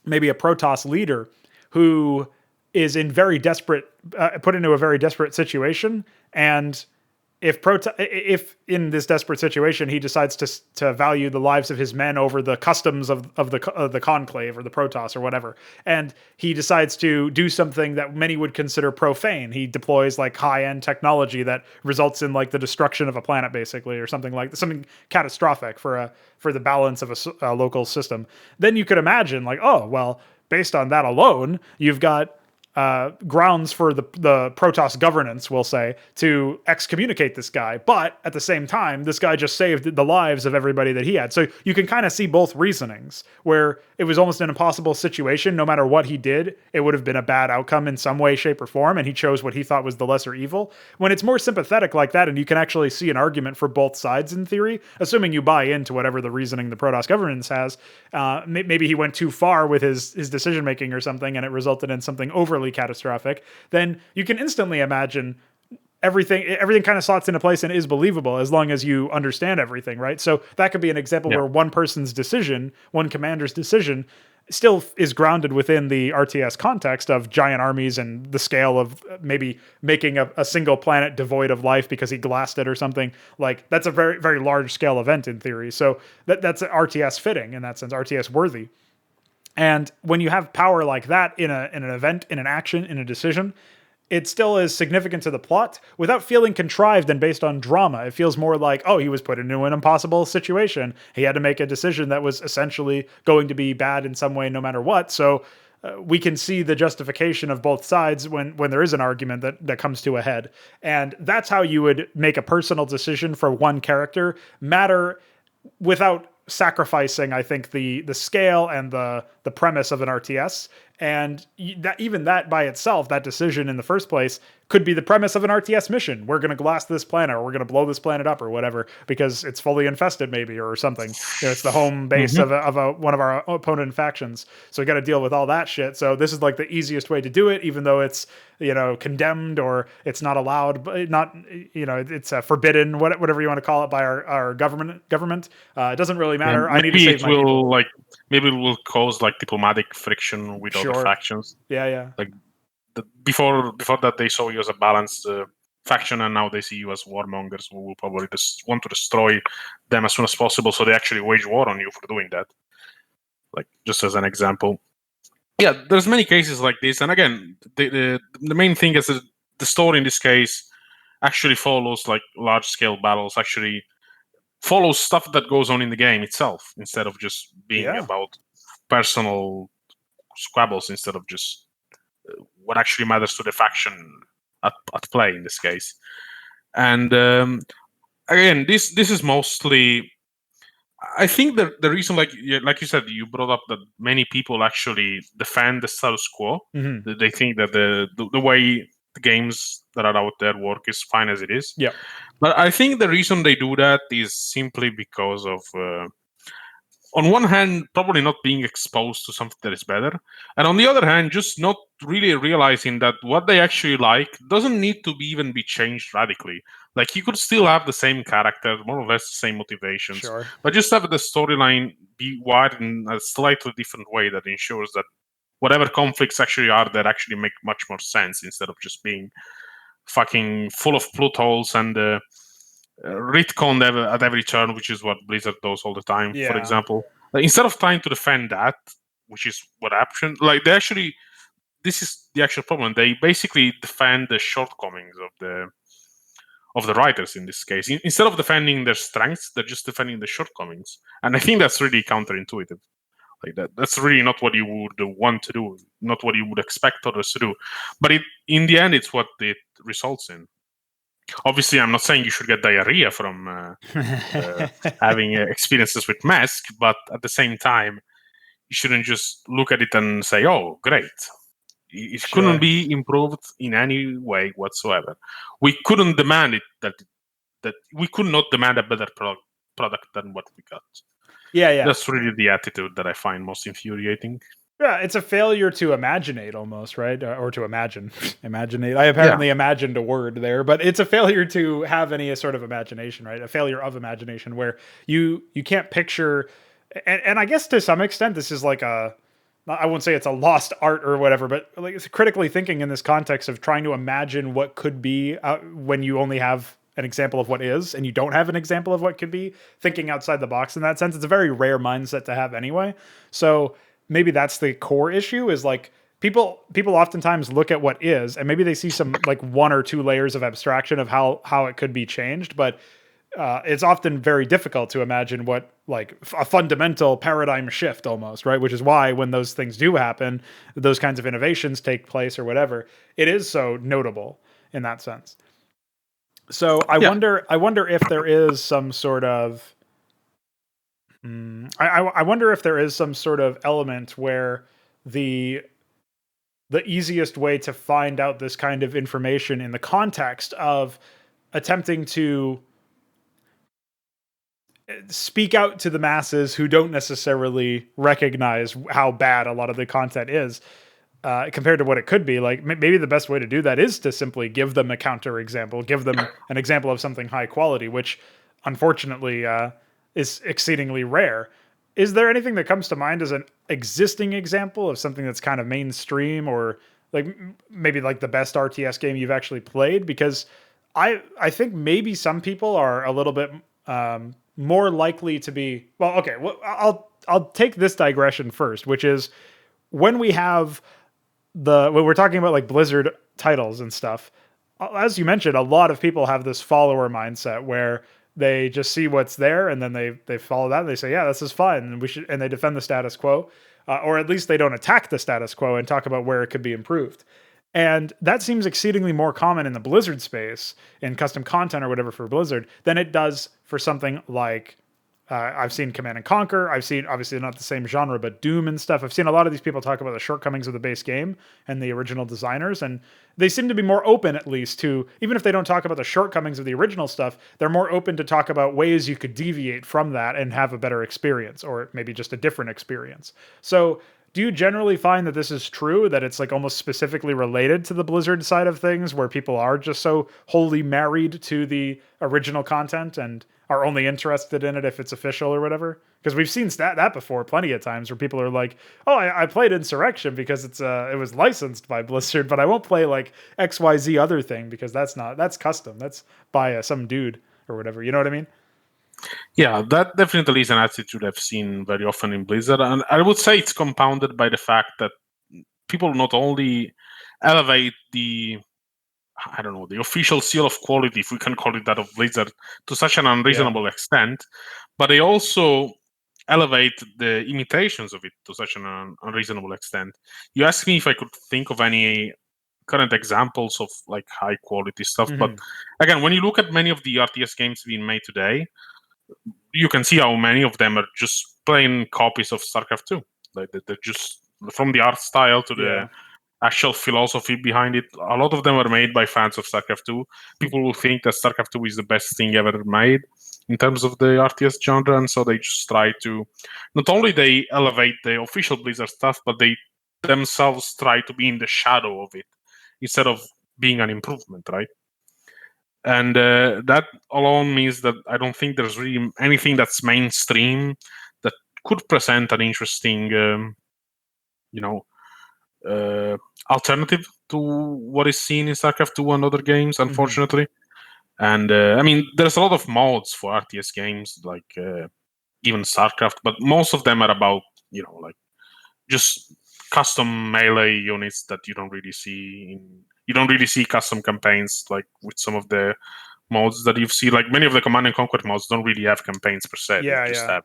S1: maybe a Protoss leader who is in very desperate, put into a very desperate situation, and if in this desperate situation he decides to value the lives of his men over the customs of the conclave or the Protoss or whatever, and he decides to do something that many would consider profane. He deploys like high-end technology that results in like the destruction of a planet, basically, or something catastrophic for the balance of a local system. Then you could imagine like, oh well, based on that alone, you've got grounds for the Protoss governance, we'll say, to excommunicate this guy. But at the same time, this guy just saved the lives of everybody that he had. So you can kind of see both reasonings, where it was almost an impossible situation. No matter what he did, it would have been a bad outcome in some way, shape, or form, and he chose what he thought was the lesser evil. When it's more sympathetic like that, and you can actually see an argument for both sides in theory, assuming you buy into whatever the reasoning the Protoss governance has, maybe he went too far with his decision-making or something, and it resulted in something overly catastrophic, then you can instantly imagine everything kind of slots into place and is believable as long as you understand everything, right? So that could be an example where one person's decision, one commander's decision, still is grounded within the RTS context of giant armies and the scale of maybe making a single planet devoid of life because he glassed it or something. Like, that's a very, very large scale event in theory. So that's RTS fitting in that sense, RTS worthy. And when you have power like that in an event, in an action, in a decision, it still is significant to the plot without feeling contrived and based on drama. It feels more like, oh, he was put into an impossible situation. He had to make a decision that was essentially going to be bad in some way no matter what. So we can see the justification of both sides when there is an argument that comes to a head. And that's how you would make a personal decision for one character matter without sacrificing, I think, the scale and the premise of an RTS. And that by itself, that decision in the first place, could be the premise of an RTS mission. We're going to glass this planet, or we're going to blow this planet up, or whatever, because it's fully infested, maybe, or something. It's the home base of one of our opponent factions. So we got to deal with all that shit. So this is like the easiest way to do it, even though it's condemned or it's not allowed, but it's forbidden, whatever you want to call it, by our government. It doesn't really matter. I need to save my people.
S2: Maybe it will cause like diplomatic friction with other factions.
S1: Yeah.
S2: Like before that, they saw you as a balanced faction, and now they see you as warmongers who will probably just want to destroy them as soon as possible. So they actually wage war on you for doing that. Like, just as an example. Yeah, there's many cases like this, and again, the main thing is that the story in this case actually follows like large-scale battles. Actually follows stuff that goes on in the game itself, instead of just being about personal squabbles, instead of just what actually matters to the faction at play in this case. And again, this is mostly, I think the reason, like you said, you brought up that many people actually defend the status quo.
S1: Mm-hmm.
S2: They think that the way the games that are out there work is fine as it is.
S1: Yeah.
S2: But I think the reason they do that is simply because of, on one hand, probably not being exposed to something that is better, and on the other hand, just not really realizing that what they actually like doesn't need to even be changed radically. Like, you could still have the same character, more or less the same motivations, but just have the storyline be wired in a slightly different way that ensures that whatever conflicts actually are there actually make much more sense, instead of just being fucking full of plot holes and retconned at every turn, which is what Blizzard does all the time.
S1: Yeah.
S2: For example, like, instead of trying to defend that, which is what happened, like, this is the actual problem. They basically defend the shortcomings of the writers in this case. Instead of defending their strengths, they're just defending the shortcomings, and I think that's really counterintuitive. Like, that's really not what you would want to do, not what you would expect others to do. But in the end, it's what it results in. Obviously, I'm not saying you should get diarrhea from having experiences with Mask, but at the same time, you shouldn't just look at it and say, oh, great. It couldn't be improved in any way whatsoever. We couldn't demand it, that we could not demand a better product than what we got.
S1: Yeah.
S2: That's really the attitude that I find most infuriating.
S1: Yeah, it's a failure to imaginate almost, right? Or to imagine. Imaginate. I
S2: Yeah,
S1: apparently imagined a word there, but it's a failure to have any sort of imagination, right? A failure of imagination where you can't picture, and I guess to some extent this is like a, I won't say it's a lost art or whatever, but like it's critically thinking in this context of trying to imagine what could be when you only have an example of what is and you don't have an example of what could be. Thinking outside the box in that sense, it's a very rare mindset to have anyway. So maybe that's the core issue is like people oftentimes look at what is and maybe they see some like one or two layers of abstraction of how it could be changed, but it's often very difficult to imagine what like a fundamental paradigm shift almost, right? Which is why when those things do happen, those kinds of innovations take place or whatever, it is so notable in that sense. So
S2: yeah.
S1: I wonder if there is some sort of I wonder if there is some sort of element where the the easiest way to find out this kind of information in the context of attempting to speak out to the masses who don't necessarily recognize how bad a lot of the content is compared to what it could be. Like maybe the best way to do that is to simply give them a counter example, give them an example of something high quality, which unfortunately is exceedingly rare. Is there anything that comes to mind as an existing example of something that's kind of mainstream or like maybe like the best RTS game you've actually played? Because I think maybe some people are a little bit more likely to be well. Okay, well, I'll take this digression first, which is when we have when we're talking about like Blizzard titles and stuff, as you mentioned, a lot of people have this follower mindset where they just see what's there and then they follow that and they say, yeah, this is fine and we should, and they defend the status quo, or at least they don't attack the status quo and talk about where it could be improved. And that seems exceedingly more common in the Blizzard space in custom content or whatever for Blizzard than it does for something like I've seen Command and Conquer. I've seen obviously not the same genre, but Doom and stuff. I've seen a lot of these people talk about the shortcomings of the base game and the original designers, and they seem to be more open, at least, to even if they don't talk about the shortcomings of the original stuff, they're more open to talk about ways you could deviate from that and have a better experience, or maybe just a different experience. So do you generally find that this is true, that it's like almost specifically related to the Blizzard side of things where people are just so wholly married to the original content and are only interested in it if it's official or whatever? Because we've seen that before plenty of times where people are like, oh, I played Insurrection because it was licensed by Blizzard, but I won't play like XYZ other thing because that's custom. That's by some dude or whatever. You know what I mean?
S2: Yeah, that definitely is an attitude I've seen very often in Blizzard, and I would say it's compounded by the fact that people not only elevate the, I don't know, the official seal of quality, if we can call it that, of Blizzard to such an
S1: Yeah.
S2: unreasonable extent, but they also elevate the imitations of it to such an unreasonable extent. You asked me if I could think of any current examples of like high quality stuff, but
S1: Mm-hmm.
S2: again, when you look at many of the RTS games being made today, you can see how many of them are just plain copies of StarCraft 2. Like they're just from the art style to the
S1: Yeah.
S2: actual philosophy behind it. A lot of them are made by fans of StarCraft 2. People will think that StarCraft 2 is the best thing ever made in terms of the RTS genre, and so they just try to not only they elevate the official Blizzard stuff, but they themselves try to be in the shadow of it instead of being an improvement, right? And that alone means that I don't think there's really anything that's mainstream that could present an interesting, you know, uh, alternative to what is seen in StarCraft 2 and other games,
S1: Mm-hmm.
S2: unfortunately. And I mean, there's a lot of mods for RTS games, like even StarCraft, but most of them are about, like just custom melee units that you don't really see in. You don't really see custom campaigns like with some of the modes that you see. Like many of the Command and Conquer modes don't really have campaigns per se. They
S1: Yeah.
S2: just
S1: Yeah.
S2: have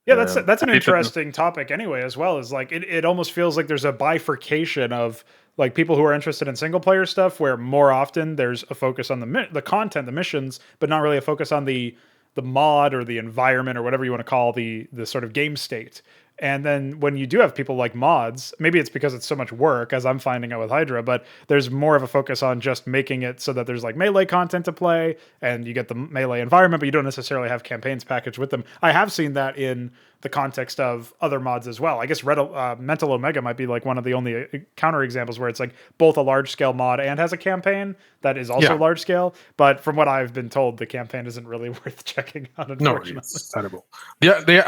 S1: Yeah, that's an
S2: edited.
S1: interesting topic anyway, as well. Is like it almost feels like there's a bifurcation of like people who are interested in single player stuff, where more often there's a focus on the content, the missions, but not really a focus on the mod or the environment or whatever you want to call the sort of game state. And then when you do have people like mods, maybe it's because it's so much work, as I'm finding out with Hydra, but there's more of a focus on just making it so that there's like melee content to play and you get the melee environment, but you don't necessarily have campaigns packaged with them. I have seen that in the context of other mods as well. I guess Mental Omega might be like one of the only counter examples where it's like both a large scale mod and has a campaign that is also
S2: Yeah.
S1: large scale. But from what I've been told, the campaign isn't really worth checking out,
S2: No,
S1: unfortunately.
S2: it's terrible.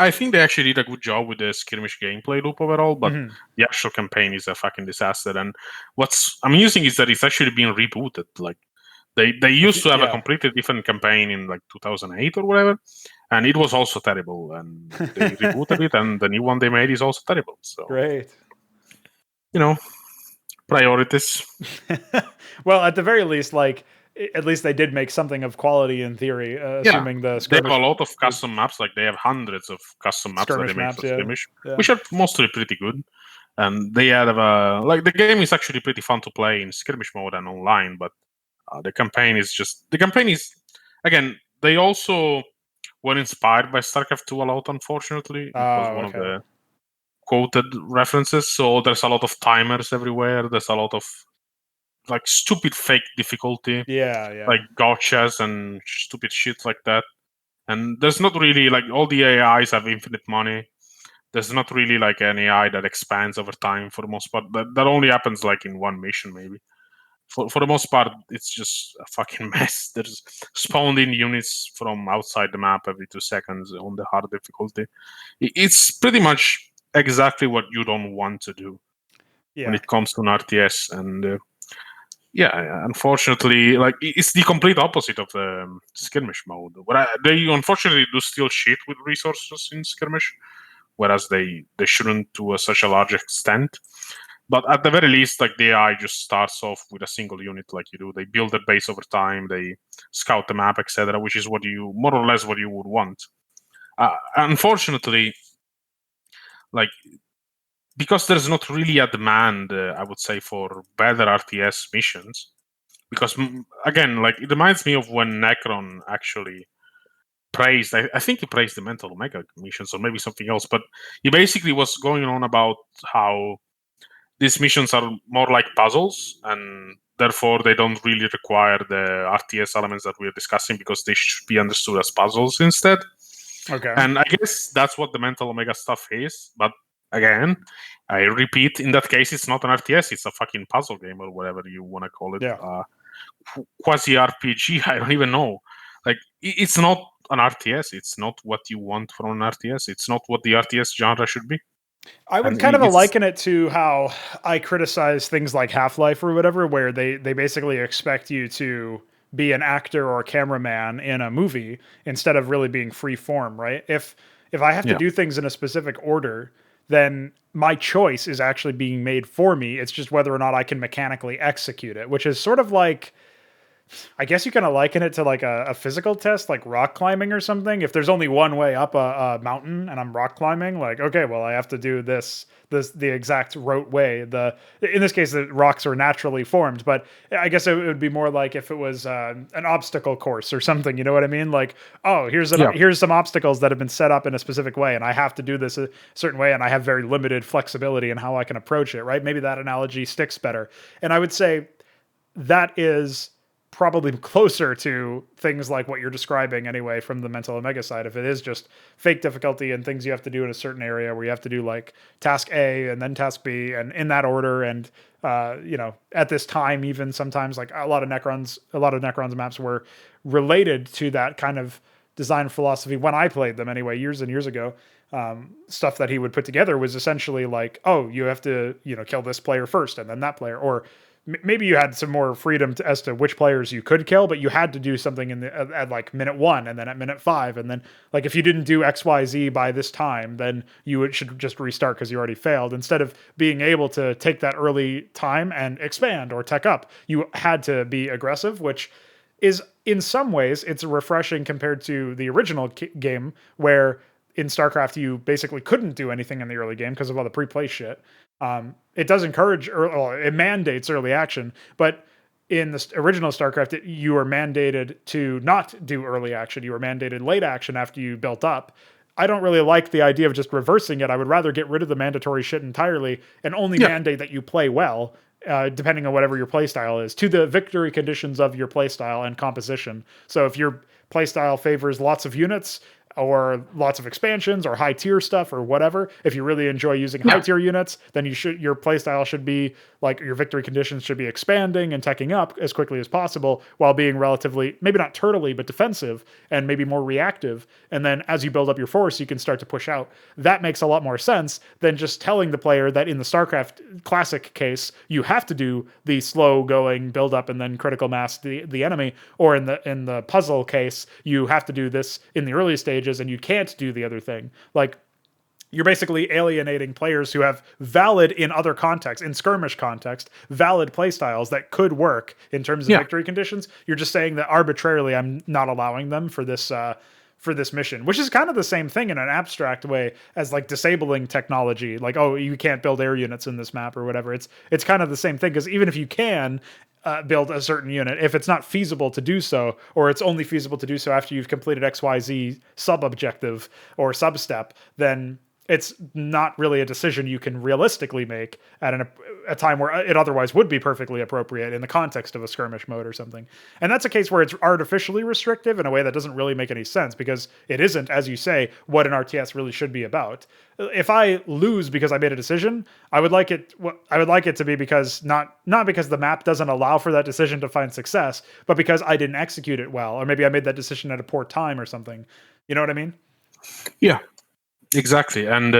S2: I think they actually did a good job with the skirmish gameplay loop overall, but the actual campaign is a fucking disaster. And what's amusing is that it's actually being rebooted. Like they used to have a completely different campaign in like 2008 or whatever, and it was also terrible. And they rebooted it, and the new one they made is also terrible. So
S1: Great.
S2: Priorities.
S1: Well, at the very least, like at least they did make something of quality in theory, assuming the
S2: they have
S1: skirmish.
S2: a lot of custom maps. Like they have hundreds of custom maps that they make for skirmish, which are mostly pretty good. And they have like the game is actually pretty fun to play in skirmish mode and online, but the campaign is again, they also were inspired by StarCraft 2 a lot. Unfortunately, it was one of the quoted references. So there's a lot of timers everywhere. There's a lot of like stupid fake difficulty, like gotchas and stupid shit like that. And there's not really like all the AIs have infinite money. There's not really like an AI that expands over time for the most part. That only happens like in one mission maybe. For the most part, it's just a fucking mess. There's spawned in units from outside the map every 2 seconds on the hard difficulty. It's pretty much exactly what you don't want to do when it comes to an RTS. And unfortunately, like it's the complete opposite of the skirmish mode. They unfortunately do still shit with resources in skirmish, whereas they shouldn't to such a large extent. But at the very least, like the AI just starts off with a single unit, like you do. They build their base over time, they scout the map, etc., which is what you more or less what you would want. Unfortunately, like because there's not really a demand, I would say, for better RTS missions. Because again, like it reminds me of when Necron actually praised. I think he praised the Mental Omega missions, or maybe something else. But he basically was going on about how these missions are more like puzzles, and therefore they don't really require the RTS elements that we're discussing because they should be understood as puzzles instead.
S1: Okay.
S2: And I guess that's what the Mental Omega stuff is. But again, I repeat, in that case, it's not an RTS. It's a fucking puzzle game or whatever you want to call it. Quasi RPG. I don't even know. Like, it's not an RTS. It's not what you want from an RTS. It's not what the RTS genre should be.
S1: I would kind of liken it to how I criticize things like Half-Life or whatever, where they basically expect you to be an actor or a cameraman in a movie instead of really being free form, right? If I have to do things in a specific order, then my choice is actually being made for me. It's just whether or not I can mechanically execute it, which is sort of like, I guess you kind of liken it to like a physical test, like rock climbing or something. If there's only one way up a mountain and I'm rock climbing, like, okay, well, I have to do the exact rote way. In this case, the rocks are naturally formed, but I guess it would be more like if it was an obstacle course or something. You know what I mean? Like, oh, here's some obstacles that have been set up in a specific way, and I have to do this a certain way, and I have very limited flexibility in how I can approach it. Right? Maybe that analogy sticks better. And I would say that is probably closer to things like what you're describing anyway from the Mental Omega side. If it is just fake difficulty and things you have to do in a certain area where you have to do like task A and then task B and in that order, and at this time, even sometimes like a lot of Necron's maps were related to that kind of design philosophy when I played them anyway, years and years ago. Stuff that he would put together was essentially like, oh, you have to, kill this player first and then that player, or maybe you had some more freedom as to which players you could kill, but you had to do something at like minute 1 and then at minute 5. And then like, if you didn't do XYZ by this time, then you should just restart because you already failed. Instead of being able to take that early time and expand or tech up, you had to be aggressive, which is in some ways it's refreshing compared to the original game where in StarCraft you basically couldn't do anything in the early game because of all the pre-play shit. It does encourage, it mandates early action, but in the original StarCraft, you were mandated to not do early action. You were mandated late action after you built up. I don't really like the idea of just reversing it. I would rather get rid of the mandatory shit entirely and only mandate that you play well, depending on whatever your playstyle is, to the victory conditions of your playstyle and composition. So if your playstyle favors lots of units, or lots of expansions or high tier stuff or whatever. If you really enjoy using high tier units, then your playstyle should be like your victory conditions should be expanding and teching up as quickly as possible while being relatively, maybe not turtly, but defensive and maybe more reactive. And then as you build up your force, you can start to push out. That makes a lot more sense than just telling the player that in the StarCraft classic case, you have to do the slow going build up and then critical mass the enemy, or in the puzzle case, you have to do this in the early stages and you can't do the other thing. Like, you're basically alienating players who have valid, in other contexts, in skirmish context, valid playstyles that could work in terms of victory conditions. You're just saying that arbitrarily I'm not allowing them for this mission, which is kind of the same thing in an abstract way as like disabling technology. Like, oh, you can't build air units in this map or whatever. It's kind of the same thing, because even if you can build a certain unit, if it's not feasible to do so, or it's only feasible to do so after you've completed XYZ sub-objective or sub-step, then it's not really a decision you can realistically make at a time where it otherwise would be perfectly appropriate in the context of a skirmish mode or something. And that's a case where it's artificially restrictive in a way that doesn't really make any sense, because it isn't, as you say, what an RTS really should be about. If I lose because I made a decision, I would like it to be because not because the map doesn't allow for that decision to find success, but because I didn't execute it well, or maybe I made that decision at a poor time or something. You know what I mean?
S2: Yeah. Exactly. And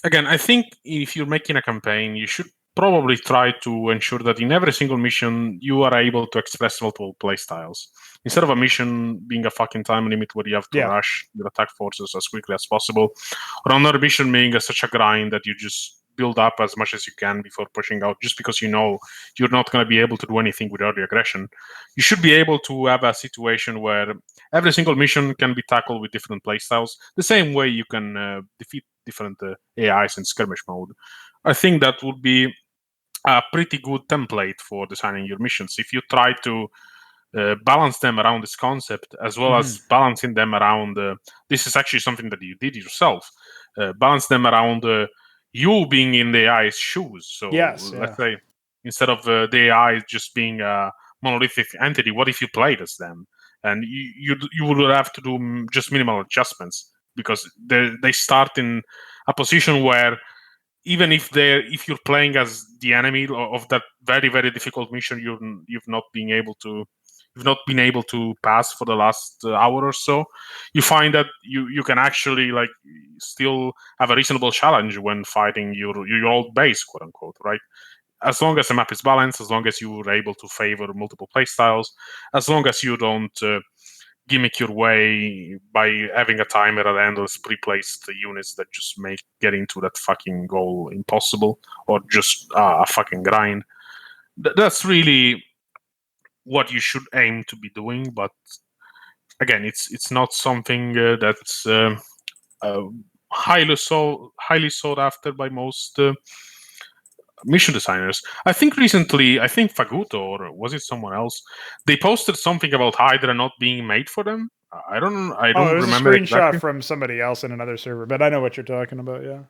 S2: again, I think if you're making a campaign, you should probably try to ensure that in every single mission, you are able to express multiple playstyles. Instead of a mission being a fucking time limit where you have to rush your attack forces as quickly as possible, or another mission being such a grind that you just build up as much as you can before pushing out, just because you know you're not going to be able to do anything without the aggression. You should be able to have a situation where every single mission can be tackled with different playstyles, the same way you can defeat different AIs in skirmish mode. I think that would be a pretty good template for designing your missions. If you try to balance them around this concept, as well as balancing them around, this is actually something that you did yourself, balance them around you being in the AI's shoes. So let's say instead of the AI just being a monolithic entity, what if you played as them? And you would have to do just minimal adjustments, because they start in a position where even if you're playing as the enemy of that very, very difficult mission, you've not been able to pass for the last hour or so, you find that you can actually like still have a reasonable challenge when fighting your old base, quote unquote, right? As long as the map is balanced, as long as you're able to favor multiple playstyles, as long as you don't gimmick your way by having a timer and endless pre-placed units that just make getting to that fucking goal impossible, or just a fucking grind. That's really what you should aim to be doing. But again, it's not something that's highly sought after by most mission designers. I think recently, Faguto, or was it someone else, they posted something about Hydra not being made for them. I don't
S1: it was
S2: remember
S1: a screenshot
S2: exactly
S1: from somebody else in another server, but I know what you're talking about. Yeah,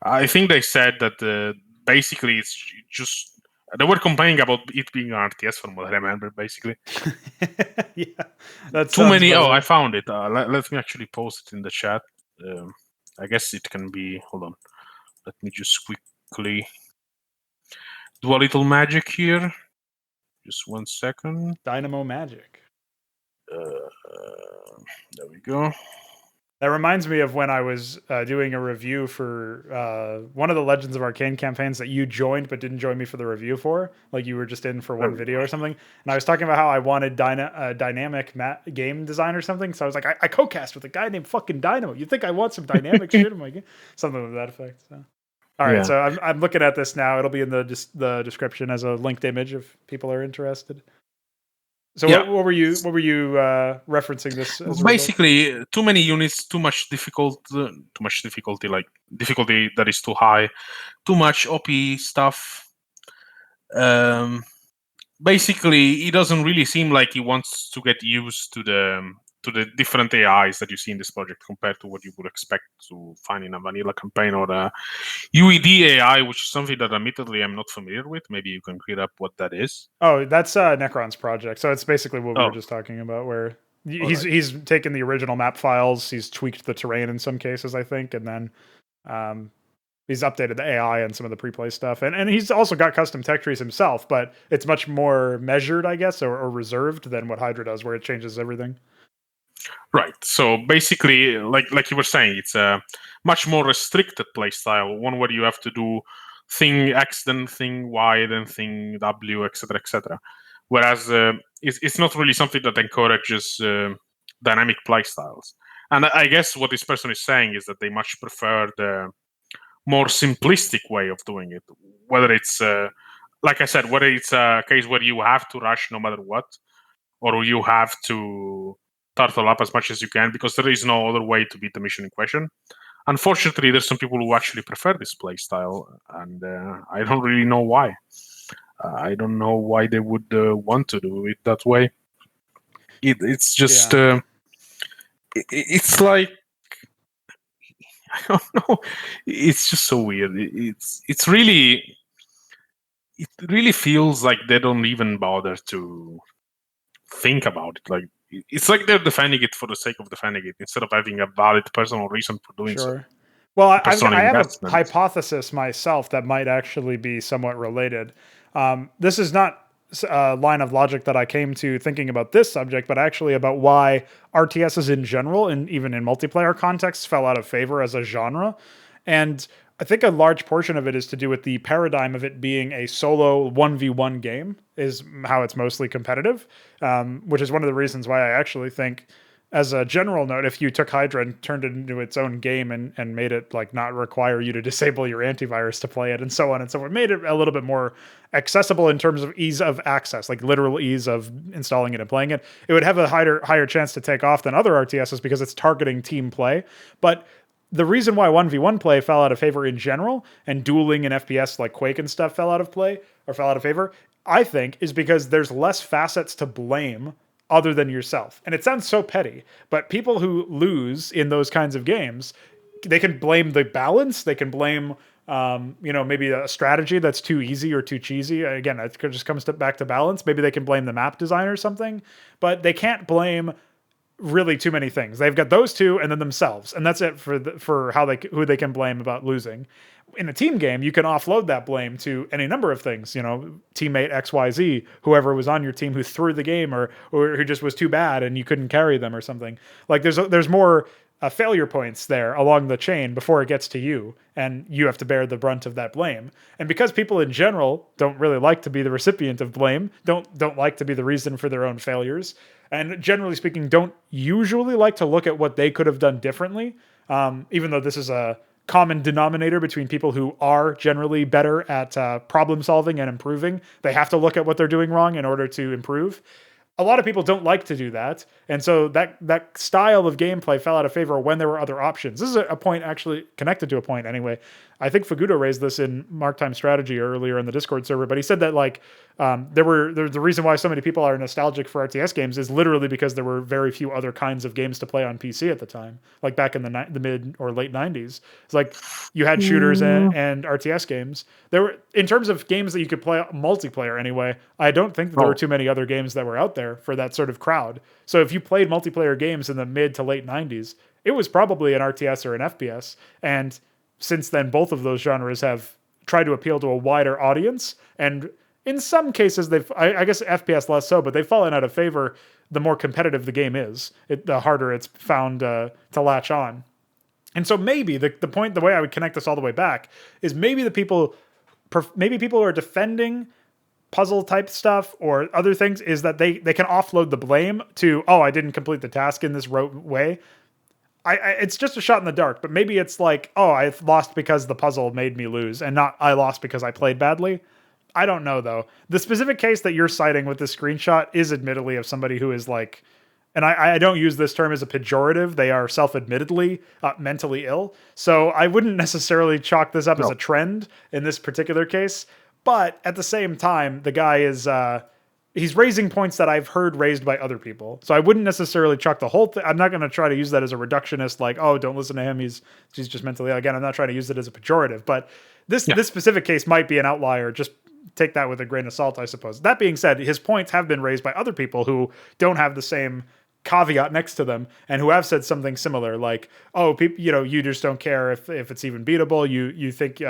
S2: I think they said that basically it's just they were complaining about it being an RTS, from what I remember. Basically,
S1: yeah, that's
S2: too many. Funny. Oh, I found it. Let me actually post it in the chat. I guess it can be. Hold on. Let me just quickly do a little magic here. Just 1 second.
S1: Dynamo magic.
S2: There we go.
S1: That reminds me of when I was doing a review for one of the Legends of Arcane campaigns that you joined but didn't join me for the review for. Like, you were just in for one video or something. And I was talking about how I wanted dynamic game design or something. So I was like, I co-cast with a guy named fucking Dynamo. You think I want some dynamic shit in my game? Something to that effect. So. All right, so I'm looking at this now. It'll be in the description as a linked image if people are interested. So what were you referencing this as?
S2: Basically, too many units, too much difficulty, like difficulty that is too high, too much OP stuff. Basically, it doesn't really seem like he wants to get used to the different AIs that you see in this project compared to what you would expect to find in a vanilla campaign or a UED AI, which is something that admittedly I'm not familiar with. Maybe you can clear up what that is.
S1: Oh, that's Necron's project. So it's basically what we were just talking about, where He's taken the original map files, he's tweaked the terrain in some cases, I think, and then he's updated the AI and some of the pre-play stuff, and he's also got custom tech trees himself, but it's much more measured, I guess, or reserved than what Hydra does, where it changes everything.
S2: Right. So basically, like you were saying, it's a much more restricted playstyle, one where you have to do thing X, then thing Y, then thing W, etc., etc. Whereas it's not really something that encourages dynamic playstyles. And I guess what this person is saying is that they much prefer the more simplistic way of doing it. Whether it's, like I said, whether it's a case where you have to rush no matter what, or you have to turtle up as much as you can because there is no other way to beat the mission in question. Unfortunately, there's some people who actually prefer this play style, and I don't really know why. I don't know why they would want to do it that way. It's just, it's like, I don't know. It's just so weird. It really feels like they don't even bother to think about it. Like, it's like they're defending it for the sake of defending it instead of having a valid personal reason for doing so.
S1: Well, I have a hypothesis myself that might actually be somewhat related. This is not a line of logic that I came to thinking about this subject, but actually about why RTSs in general, and even in multiplayer contexts, fell out of favor as a genre. And I think a large portion of it is to do with the paradigm of it being a solo 1v1 game is how it's mostly competitive, which is one of the reasons why I actually think, as a general note, if you took Hydra and turned it into its own game and made it like not require you to disable your antivirus to play it and so on and so forth, made it a little bit more accessible in terms of ease of access, like literal ease of installing it and playing it, it would have a higher chance to take off than other RTSs because it's targeting team play. But the reason why 1v1 play fell out of favor in general, and dueling and FPS like Quake and stuff fell out of favor, I think, is because there's less facets to blame other than yourself. And it sounds so petty, but people who lose in those kinds of games, they can blame the balance, they can blame maybe a strategy that's too easy or too cheesy. Again, it just comes back to balance. Maybe they can blame the map design or something, but they can't blame really too many things. They've got those two and then themselves, and that's it for who they can blame about losing. In a team game, you can offload that blame to any number of things. Teammate XYZ, whoever was on your team who threw the game or who just was too bad and you couldn't carry them or something. Like there's more failure points there along the chain before it gets to you, and you have to bear the brunt of that blame. And because people in general don't really like to be the recipient of blame, don't like to be the reason for their own failures, and generally speaking, don't usually like to look at what they could have done differently, even though this is a common denominator between people who are generally better at problem solving and improving. They have to look at what they're doing wrong in order to improve. A lot of people don't like to do that, and so that style of gameplay fell out of favor when there were other options. This is a point actually connected to a point anyway. I think Fagudo raised this in Mark Time Strategy earlier in the Discord server, but he said that the reason why so many people are nostalgic for RTS games is literally because there were very few other kinds of games to play on PC at the time, like back in the mid or late 90s. It's like you had shooters and RTS games. There were, in terms of games that you could play multiplayer anyway, I don't think that there were too many other games that were out there for that sort of crowd. So if you played multiplayer games in the mid to late 90s, it was probably an RTS or an FPS. And since then, both of those genres have tried to appeal to a wider audience. And in some cases, I guess FPS less so, but they've fallen out of favor the more competitive the game is. The harder it's found to latch on. And so maybe the way I would connect this all the way back is maybe people who are defending puzzle type stuff or other things is that they can offload the blame to, I didn't complete the task in this way. It's just a shot in the dark, but maybe it's like, I lost because the puzzle made me lose and not I lost because I played badly. I don't know, though. The specific case that you're citing with this screenshot is admittedly of somebody who is like, and I don't use this term as a pejorative, they are self-admittedly mentally ill. So I wouldn't necessarily chalk this up as a trend in this particular case. But at the same time, the guy is he's raising points that I've heard raised by other people. So I wouldn't necessarily chalk the whole thing. I'm not going to try to use that as a reductionist, like, don't listen to him, he's just mentally ill. Again, I'm not trying to use it as a pejorative, but this specific case might be an outlier. Just take that with a grain of salt, I suppose. That being said, his points have been raised by other people who don't have the same caveat next to them and who have said something similar, like, oh, people, you just don't care if it's even beatable. You think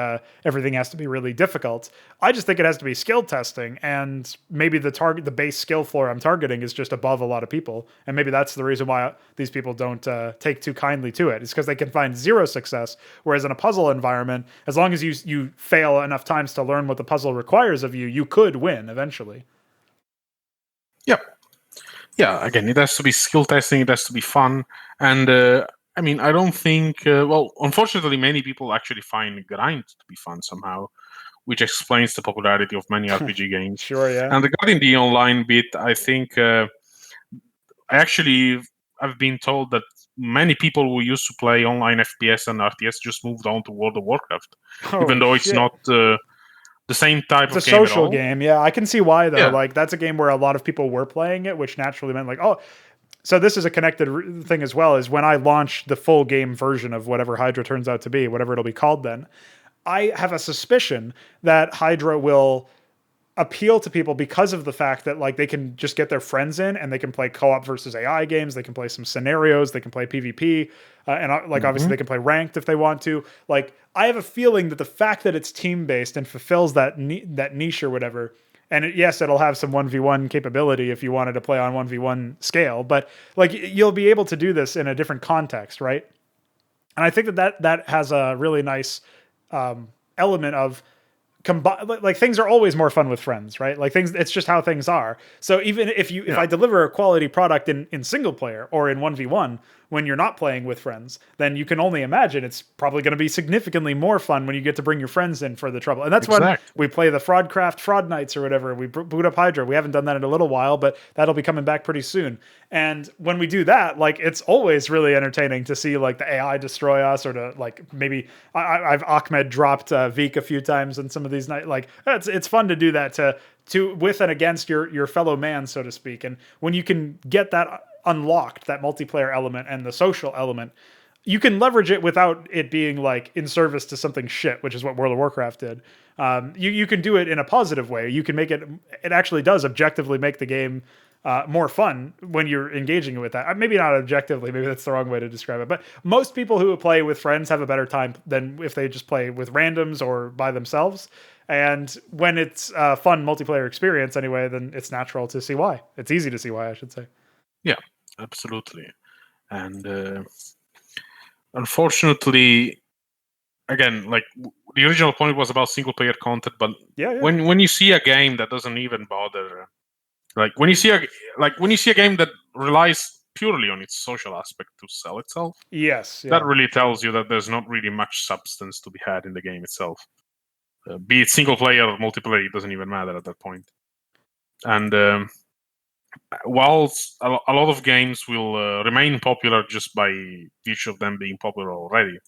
S1: everything has to be really difficult. I just think it has to be skill testing, and maybe the base skill floor I'm targeting is just above a lot of people, and maybe that's the reason why these people don't take too kindly to it. It's because they can find zero success, whereas in a puzzle environment, as long as you fail enough times to learn what the puzzle requires of you, you could win eventually.
S2: Yeah. Yeah, again, it has to be skill testing, it has to be fun. And I mean, I don't think, unfortunately, many people actually find grind to be fun somehow, which explains the popularity of many RPG games.
S1: Sure, yeah.
S2: And regarding the online bit, I think I've been told that many people who used to play online FPS and RTS just moved on to World of Warcraft, even though it's not the same type
S1: it's
S2: of
S1: a
S2: game
S1: social
S2: at all.
S1: game. Yeah, I can see why though.
S2: Yeah.
S1: Like that's a game where a lot of people were playing it, which naturally meant like, oh, so this is a connected thing as well. Is when I launch the full game version of whatever Hydra turns out to be, whatever it'll be called then, I have a suspicion that Hydra will appeal to people because of the fact that like they can just get their friends in and they can play co-op versus AI games. They can play some scenarios. They can play PvP, and obviously they can play ranked if they want to. Like I have a feeling that the fact that it's team based and fulfills that niche or whatever. And yes, it'll have some 1v1 capability if you wanted to play on 1v1 scale, but like you'll be able to do this in a different context, right? And I think that has a really nice element of like things are always more fun with friends, right? Like things, it's just how things are. So even if I deliver a quality product in single player or in 1v1 when you're not playing with friends, then you can only imagine it's probably going to be significantly more fun when you get to bring your friends in for the trouble. And that's when we play the Fraud Nights or whatever. We boot up Hydra. We haven't done that in a little while, but that'll be coming back pretty soon. And when we do that, like it's always really entertaining to see like the AI destroy us, or to like maybe I've Ahmed dropped Veek a few times in some of these nights. Like it's fun to do that to with and against your fellow man, so to speak. And when you can get that unlocked, that multiplayer element and the social element, you can leverage it without it being like in service to something shit, which is what World of Warcraft did. You can do it in a positive way. You can make it actually does objectively make the game more fun when you're engaging with that. Maybe not objectively, maybe that's the wrong way to describe it, but most people who play with friends have a better time than if they just play with randoms or by themselves. And when it's a fun multiplayer experience anyway, then it's natural to see why. It's easy to see why, I should say.
S2: Yeah, absolutely. And unfortunately, again, like the original point was about single player content, but when you see a game that doesn't even bother, like when you see a game that relies purely on its social aspect to sell itself, that really tells you that there's not really much substance to be had in the game itself. Be it single player or multiplayer, it doesn't even matter at that point. And whilst a lot of games will remain popular just by virtue of them being popular already,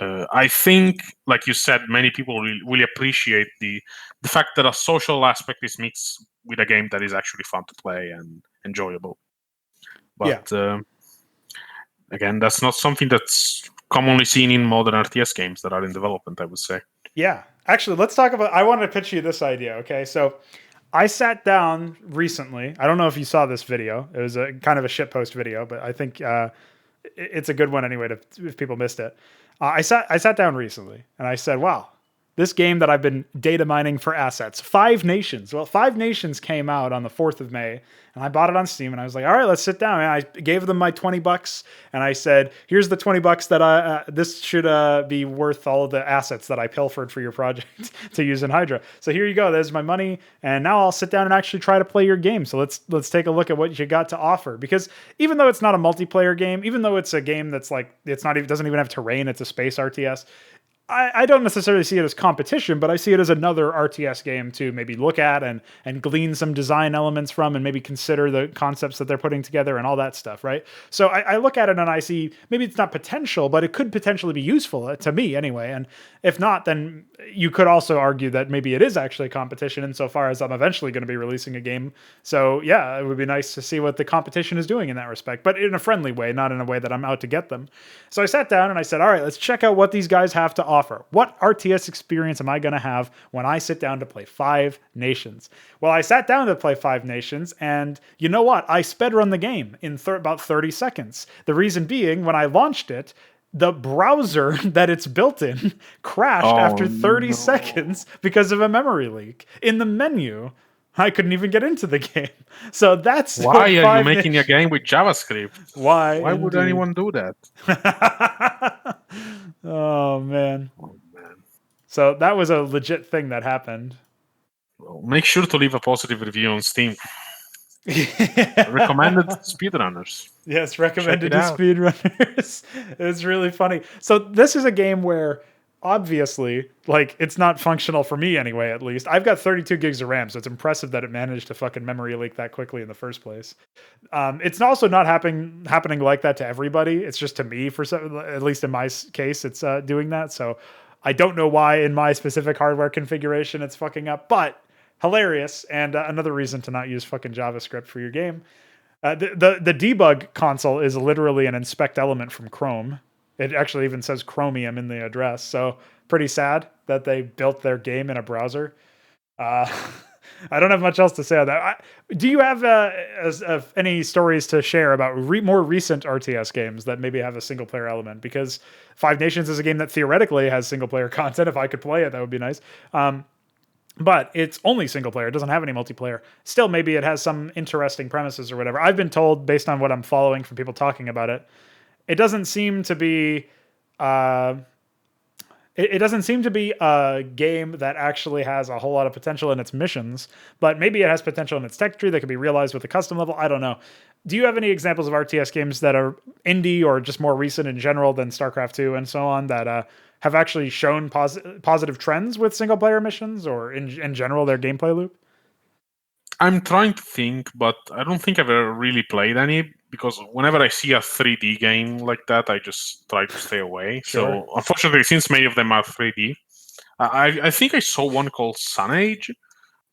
S2: I think, like you said, many people really appreciate the fact that a social aspect is mixed with a game that is actually fun to play and enjoyable. But again, that's not something that's commonly seen in modern RTS games that are in development, I would say.
S1: Yeah. Actually, let's talk about... I wanted to pitch you this idea, okay? So I sat down recently. I don't know if you saw this video. It was a kind of a shitpost video, but I think it's a good one anyway if people missed it. I sat down recently and I said, wow, this game that I've been data mining for assets, 5 Nations. Well, 5 Nations came out on the 4th of May, and I bought it on Steam, and I was like, all right, let's sit down. And I gave them my $20, and I said, here's the $20 that this should be worth all of the assets that I pilfered for your project to use in Hydra. So here you go. There's my money, and now I'll sit down and actually try to play your game. So let's take a look at what you got to offer. Because even though it's not a multiplayer game, even though it's a game that's like doesn't even have terrain, it's a space RTS. I don't necessarily see it as competition, but I see it as another RTS game to maybe look at and glean some design elements from, and maybe consider the concepts that they're putting together and all that stuff, right? So I look at it and I see maybe it's not potential, but it could potentially be useful to me anyway. And if not, then you could also argue that maybe it is actually a competition insofar as I'm eventually going to be releasing a game. So yeah, it would be nice to see what the competition is doing in that respect, but in a friendly way, not in a way that I'm out to get them. So I sat down and I said, all right, let's check out what these guys have to offer offer? What RTS experience am I going to have when I sit down to play Five Nations? Well, I sat down to play Five Nations, and you know what? I sped run the game in about 30 seconds. The reason being, when I launched it, the browser that it's built in crashed after 30 seconds because of a memory leak. In the menu, I couldn't even get into the game. So that's
S2: why are you making a game with JavaScript?
S1: Why?
S2: Why would anyone do that?
S1: Oh man.
S2: Oh, man.
S1: So that was a legit thing that happened.
S2: Well, make sure to leave a positive review on Steam. Recommended speedrunners.
S1: Yes, recommended to speedrunners. It's really funny. So this is a game where obviously, like, it's not functional for me anyway, at least. I've got 32 gigs of RAM, so it's impressive that it managed to fucking memory leak that quickly in the first place. It's also not happening like that to everybody. It's just to me, at least in my case, it's doing that. So I don't know why in my specific hardware configuration it's fucking up, but hilarious, and another reason to not use fucking JavaScript for your game. The debug console is literally an inspect element from Chrome. It actually even says Chromium in the address. So pretty sad that they built their game in a browser. I don't have much else to say on that. Do you have any stories to share about more recent RTS games that maybe have a single player element? Because Five Nations is a game that theoretically has single player content. If I could play it, that would be nice. But it's only single player. It doesn't have any multiplayer. Still, maybe it has some interesting premises or whatever. I've been told, based on what I'm following from people talking about it, it doesn't seem to be it doesn't seem to be a game that actually has a whole lot of potential in its missions, but maybe it has potential in its tech tree that can be realized with a custom level. I don't know. Do you have any examples of RTS games that are indie or just more recent in general than StarCraft 2 and so on that have actually shown positive trends with single player missions or in general their gameplay loop?
S2: I'm trying to think, but I don't think I've ever really played any, because whenever I see a 3D game like that, I just try to stay away.
S1: Sure.
S2: So unfortunately, since many of them are 3D, I think I saw one called Sun Age,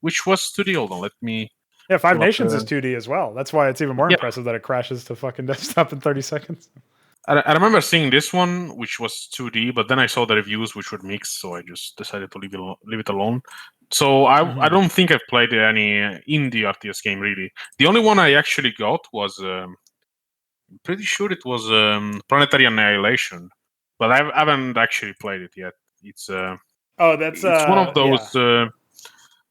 S2: which was 2D. Hold on, let me...
S1: Yeah, Five Nations is 2D as well. That's why it's even more impressive that it crashes to fucking desktop in 30 seconds.
S2: I remember seeing this one, which was 2D, but then I saw the reviews, which were mixed, so I just decided to leave it alone. So I don't think I've played any indie RTS game, really. The only one I actually got was, I'm pretty sure it was Planetary Annihilation, but I haven't actually played it yet. It's
S1: it's
S2: one of those...
S1: Yeah.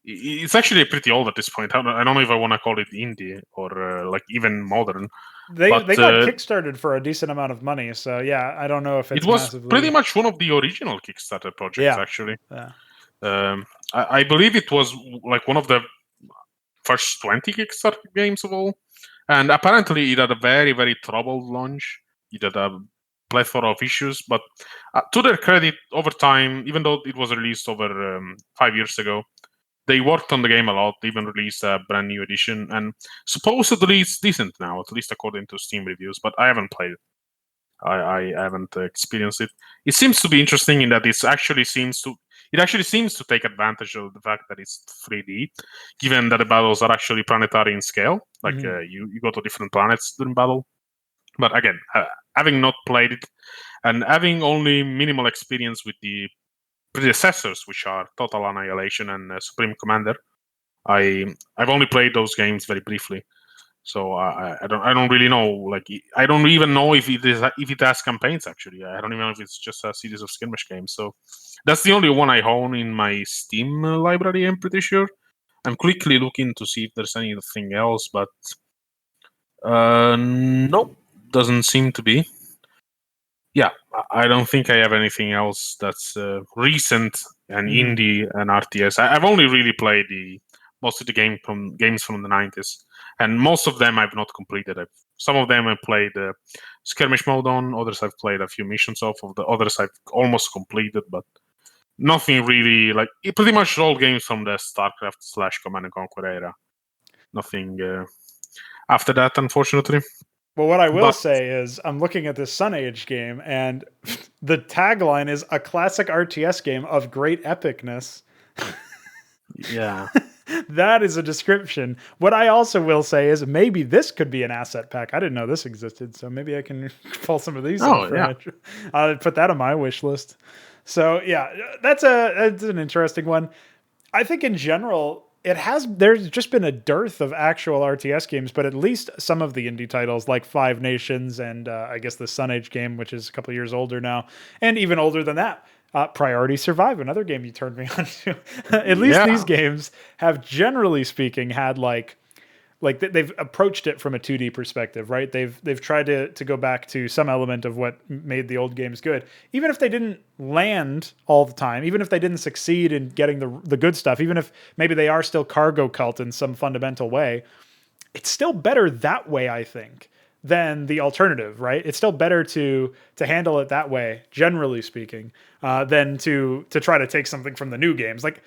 S2: It's actually pretty old at this point. I don't know if I want to call it indie or like even modern.
S1: They got kickstarted for a decent amount of money, so yeah, I don't know if
S2: it was pretty much one of the original Kickstarter projects, actually.
S1: Yeah.
S2: I believe it was like one of the first 20 Kickstarter games of all, and apparently it had a very, very troubled launch. It had a plethora of issues, but to their credit, over time, even though it was released over 5 years ago, they worked on the game a lot. They even released a brand new edition, and supposedly it's decent now, at least according to Steam reviews. But I haven't played it. I haven't experienced it. It seems to be interesting in that it actually seems to take advantage of the fact that it's 3D, given that the battles are actually planetary in scale. Like you go to different planets during battle. But again, having not played it and having only minimal experience with the predecessors, which are Total Annihilation and Supreme Commander, I've only played those games very briefly, so I don't really know. Like, I don't even know if it has campaigns. Actually, I don't even know if it's just a series of skirmish games. So that's the only one I own in my Steam library. I'm pretty sure. I'm quickly looking to see if there's anything else, but nope, doesn't seem to be. Yeah, I don't think I have anything else that's recent and indie and RTS. I've only really played most of the games from the 90s, and most of them I've not completed. Some of them I played skirmish mode on, others I've played a few missions off of, the others I've almost completed, but nothing really, like, pretty much all games from the StarCraft / Command and Conquer era. Nothing after that, unfortunately.
S1: Well, what I will say is I'm looking at this Sun Age game, and the tagline is a classic RTS game of great epicness.
S2: Yeah.
S1: That is a description. What I also will say is maybe this could be an asset pack. I didn't know this existed, so maybe I can pull some of these.
S2: Oh, yeah.
S1: I'll put that on my wish list. So yeah, that's an interesting one. I think in general, there's just been a dearth of actual RTS games, but at least some of the indie titles like Five Nations and I guess the Sun Age game, which is a couple years older now, and even older than that. Priority Survive, another game you turned me on to. At least these
S2: Yeah.
S1: games have, generally speaking, had they've approached it from a 2D perspective, right? They've tried to go back to some element of what made the old games good, even if they didn't land all the time, even if they didn't succeed in getting the good stuff, even if maybe they are still cargo cult in some fundamental way. It's still better that way, I think, than the alternative, right? It's still better to handle it that way, generally speaking, than to try to take something from the new games. Like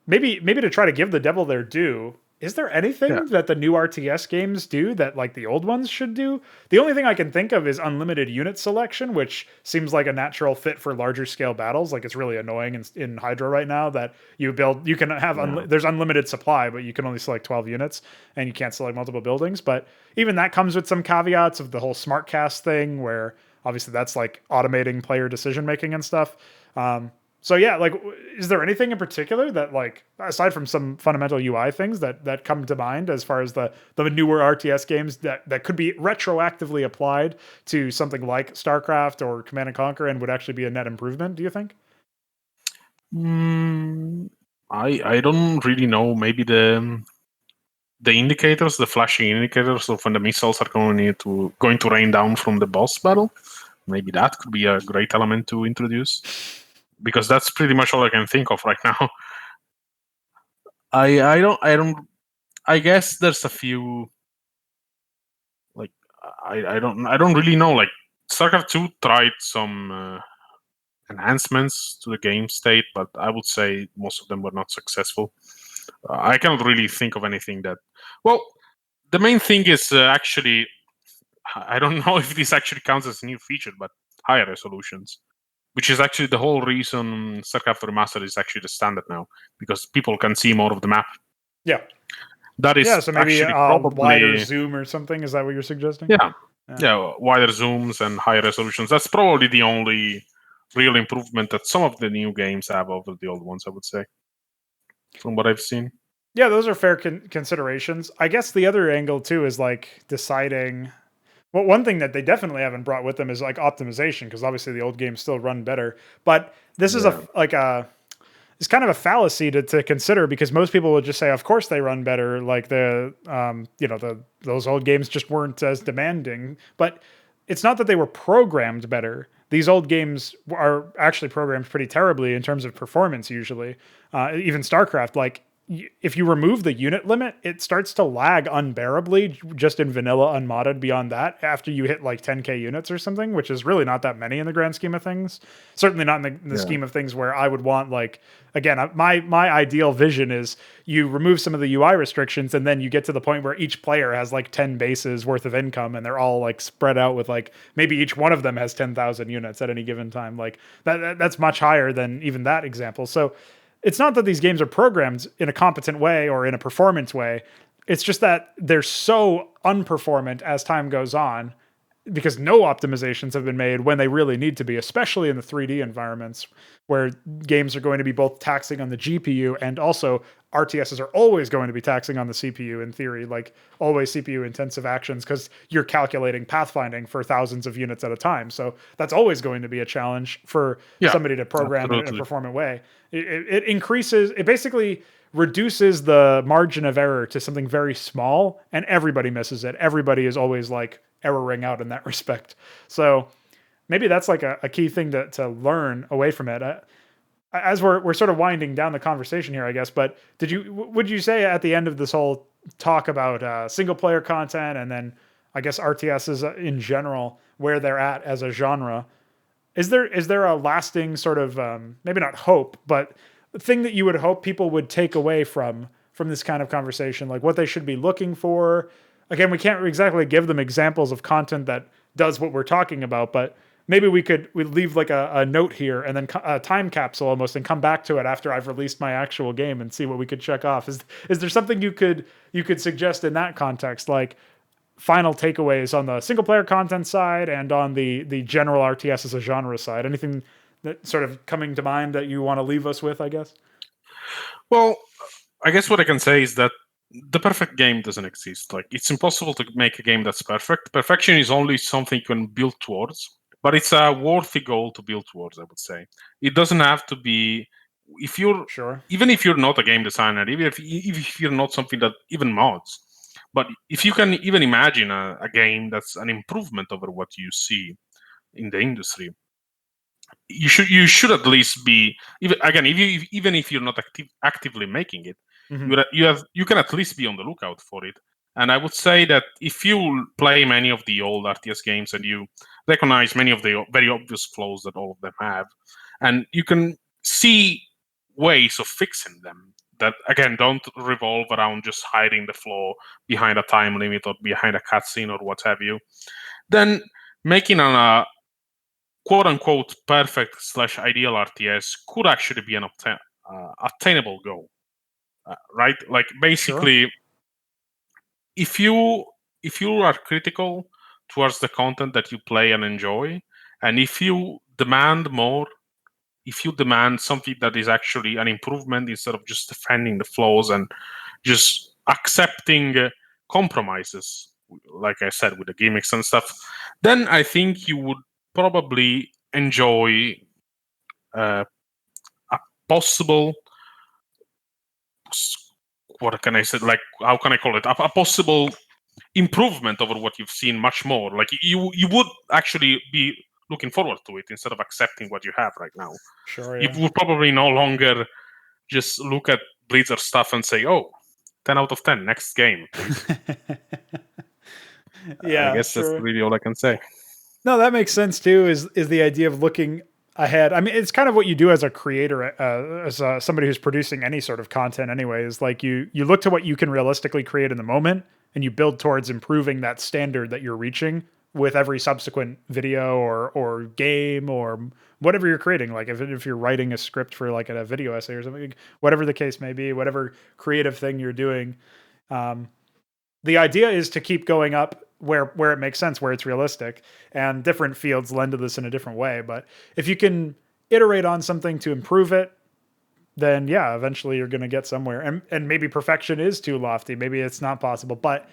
S1: maybe to try to give the devil their due. Is there
S2: Yeah.
S1: anything that the new RTS games do that like the old ones should do? The only thing I can think of is unlimited unit selection, which seems like a natural fit for larger scale battles. Like it's really annoying in Hydra right now that you can have
S2: Yeah.
S1: there's unlimited supply, but you can only select 12 units and you can't select multiple buildings. But even that comes with some caveats of the whole smart cast thing, where obviously that's like automating player decision making and stuff. So yeah, like, is there anything in particular that, like, aside from some fundamental UI things that come to mind as far as the newer RTS games that could be retroactively applied to something like StarCraft or Command and Conquer and would actually be a net improvement? Do you think?
S2: Mm, I don't really know. Maybe the indicators, the flashing indicators of when the missiles are going to rain down from the boss battle. Maybe that could be a great element to introduce, because that's pretty much all I can think of right now. I don't I guess there's a few, like, I don't really know. Like, StarCraft 2 tried some enhancements to the game state, but I would say most of them were not successful. I cannot really think of anything that. Well, the main thing is actually, I don't know if this actually counts as a new feature, but higher resolutions, which is actually the whole reason StarCraft Remastered is actually the standard now, because people can see more of the map.
S1: Yeah,
S2: That
S1: yeah.
S2: is
S1: So maybe
S2: actually
S1: wider
S2: probably,
S1: zoom or something. Is that what you're suggesting?
S2: yeah,
S1: Yeah.
S2: yeah, wider zooms and higher resolutions. That's probably the only real improvement that some of the new games have over the old ones, I would say, from what I've seen.
S1: Yeah, those are fair considerations. I guess the other angle too is like deciding. Well, one thing that they definitely haven't brought with them is like optimization, because obviously the old games still run better. But this is
S2: Yeah.
S1: it's kind of a fallacy to consider, because most people would just say, of course they run better. Like those old games just weren't as demanding. But it's not that they were programmed better. These old games are actually programmed pretty terribly in terms of performance. Usually, even StarCraft, like if you remove the unit limit, it starts to lag unbearably just in vanilla unmodded beyond that after you hit like 10k units or something, which is really not that many in the grand scheme of things. Certainly not in the
S2: Yeah.
S1: scheme of things where I would want, like, again, my ideal vision is you remove some of the UI restrictions and then you get to the point where each player has like 10 bases worth of income and they're all like spread out with like maybe each one of them has 10,000 units at any given time. Like that's much higher than even that example. So it's not that these games are programmed in a competent way or in a performance way. It's just that they're so unperformant as time goes on, because no optimizations have been made when they really need to be, especially in the 3D environments where games are going to be both taxing on the GPU and also RTSs are always going to be taxing on the CPU in theory, like always CPU intensive actions, because you're calculating pathfinding for thousands of units at a time. So that's always going to be a challenge for
S2: Yeah,
S1: somebody to program in a
S2: absolutely.
S1: performant way. It increases, it basically reduces the margin of error to something very small, and everybody misses it. Everybody is always like erroring out in that respect. So maybe that's like a key thing to learn away from it. As we're sort of winding down the conversation here, I guess. But would you say at the end of this whole talk about single player content and then I guess RTSs in general, where they're at as a genre, is there a lasting sort of maybe not hope, but thing that you would hope people would take away from this kind of conversation, like what they should be looking for? Again, we can't exactly give them examples of content that does what we're talking about, but maybe we leave like a note here and then a time capsule almost, and come back to it after I've released my actual game and see what we could check off. Is there something you could suggest in that context, like final takeaways on the single player content side and on the general RTS as a genre side? Anything that sort of coming to mind that you want to leave us with, I guess?
S2: Well, I guess what I can say is that the perfect game doesn't exist. Like, it's impossible to make a game that's perfect. Perfection is only something you can build towards, but it's a worthy goal to build towards, I would say. It doesn't have to be, if you're,
S1: Sure.
S2: even if you're not a game designer, even if you're not something that even mods, but if you can even imagine a game that's an improvement over what you see in the industry, you should at least be, even again, even if you're not actively making it,
S1: Mm-hmm.
S2: you can at least be on the lookout for it. And I would say that if you play many of the old RTS games and you recognize many of the very obvious flaws that all of them have, and you can see ways of fixing them that again don't revolve around just hiding the flaw behind a time limit or behind a cutscene or what have you, then making a quote unquote perfect / ideal RTS could actually be an attainable goal, right? Like,
S1: Sure.
S2: basically, if you are critical towards the content that you play and enjoy, and if you demand more, if you demand something that is actually an improvement instead of just defending the flaws and just accepting compromises, like I said, with the gimmicks and stuff, then I think you would probably enjoy uh, a possible, what can I say? Like, how can I call it? A possible improvement over what you've seen much more. Like, you would actually be looking forward to it instead of accepting what you have right now.
S1: Sure.
S2: You
S1: Yeah.
S2: would probably no longer just look at Blizzard stuff and say, "Oh, 10 out of 10, next game, please." I
S1: Yeah.
S2: guess that's
S1: Sure.
S2: really all I can say.
S1: No, that makes sense too. Is the idea of looking ahead? I mean, it's kind of what you do as a creator, as somebody who's producing any sort of content. Anyway, is like you look to what you can realistically create in the moment, and you build towards improving that standard that you're reaching with every subsequent video or game or whatever you're creating. Like if you're writing a script for like a video essay or something, whatever the case may be, whatever creative thing you're doing. Um, the idea is to keep going up where it makes sense, where it's realistic, and different fields lend to this in a different way. But if you can iterate on something to improve it, then yeah, eventually you're going to get somewhere. And maybe perfection is too lofty. Maybe it's not possible. But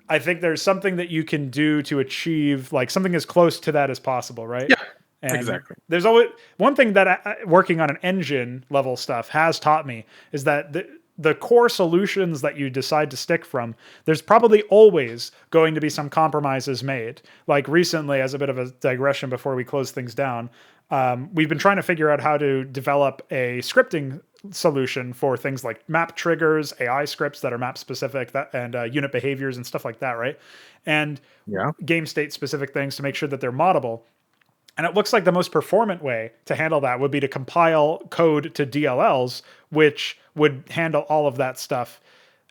S1: I think there's something that you can do to achieve like something as close to that as possible, right?
S2: Yeah,
S1: And
S2: exactly.
S1: there's always one thing that working on an engine level stuff has taught me is that the core solutions that you decide to stick from, there's probably always going to be some compromises made. Like recently, as a bit of a digression before we close things down, we've been trying to figure out how to develop a scripting solution for things like map triggers, AI scripts that are map specific, and unit behaviors and stuff like that, right? And
S2: Yeah.
S1: game state specific things to make sure that they're moddable. And it looks like the most performant way to handle that would be to compile code to DLLs, which would handle all of that stuff.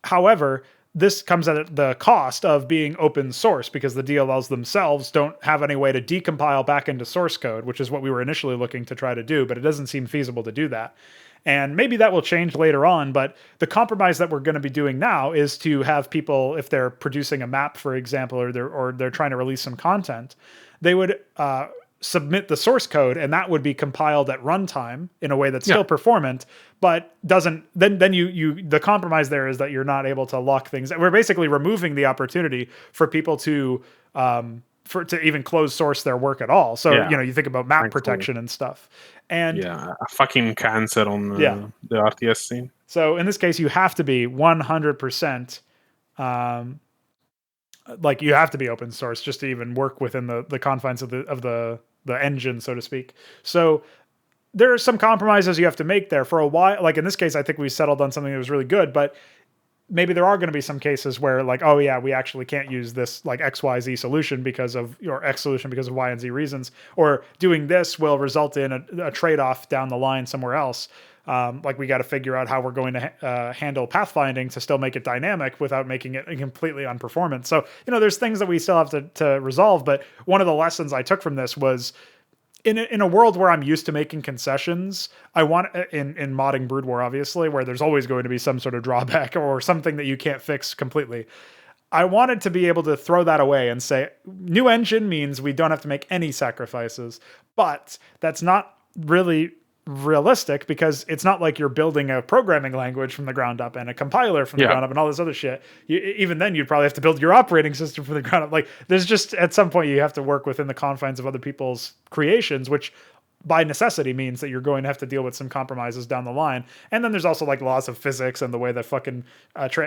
S1: However, this comes at the cost of being open source because the DLLs themselves don't have any way to decompile back into source code, which is what we were initially looking to try to do, but it doesn't seem feasible to do that. And maybe that will change later on, but the compromise that we're going to be doing now is to have people, if they're producing a map, for example, or they're trying to release some content, they would submit the source code, and that would be compiled at runtime in a way that's
S2: Yeah.
S1: still performant, but doesn't. Then you the compromise there is that you're not able to lock things. We're basically removing the opportunity for people to to even close source their work at all. So
S2: Yeah.
S1: you think about map
S2: Thankfully.
S1: protection and stuff, and
S2: Yeah. A fucking cancer on
S1: yeah.
S2: the RTS scene.
S1: So in this case, you have to be 100%. Like you have to be open source just to even work within the confines of the engine, so to speak. So there are some compromises you have to make there for a while. Like in this case, I think we settled on something that was really good, but maybe there are going to be some cases where like, oh yeah, we actually can't use this like XYZ solution because of your X solution because of Y and Z reasons, or doing this will result in a trade-off down the line somewhere else. Like we got to figure out how we're going to handle pathfinding to still make it dynamic without making it completely unperformant. So, there's things that we still have to resolve. But one of the lessons I took from this was in a world where I'm used to making concessions, I want in modding Brood War, obviously, where there's always going to be some sort of drawback or something that you can't fix completely. I wanted to be able to throw that away and say, new engine means we don't have to make any sacrifices. But that's not really realistic because it's not like you're building a programming language from the ground up and a compiler from the ground up and all this other shit. Even then, you'd probably have to build your operating system from the ground up. Like, there's just at some point you have to work within the confines of other people's creations, which by necessity means that you're going to have to deal with some compromises down the line. And then there's also like laws of physics and the way that fucking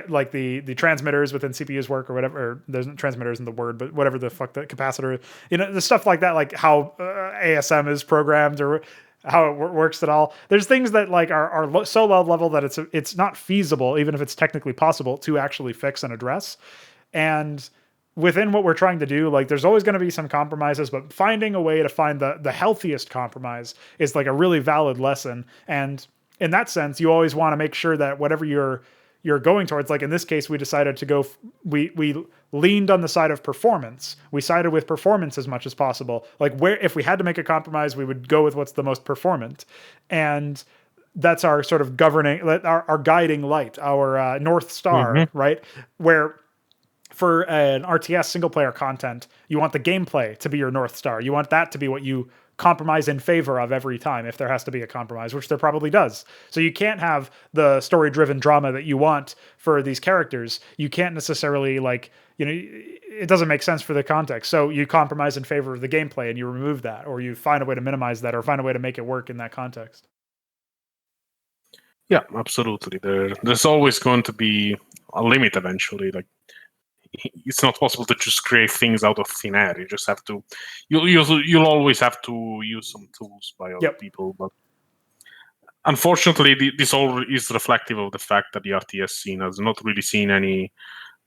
S1: like the transmitters within CPUs work or whatever. Or there's transmitters in the word, but whatever the fuck the capacitor, the stuff like that, like how ASM is programmed or how it works at all. There's things that like are so low level that it's not feasible, even if it's technically possible, to actually fix and address. And within what we're trying to do, like there's always going to be some compromises, but finding a way to find the healthiest compromise is like a really valid lesson. And in that sense, you always want to make sure that whatever you're going towards, like in this case, we decided to go, we leaned on the side of performance. We sided with performance as much as possible. Like if we had to make a compromise, we would go with what's the most performant. And that's our sort of governing, our guiding light, our North Star, right? Where for an RTS single player content, you want the gameplay to be your North Star. You want that to be what you compromise in favor of every time if there has to be a compromise, which there probably does. So you can't have the story-driven drama that you want for these characters. You can't necessarily it doesn't make sense for the context. So you compromise in favor of the gameplay and you remove that, or you find a way to minimize that, or find a way to make it work in that context.
S2: Yeah, absolutely. There's always going to be a limit eventually. Like, it's not possible to just create things out of thin air. You just have to. You'll always have to use some tools by other people. But unfortunately, this all is reflective of the fact that the RTS scene has not really seen any.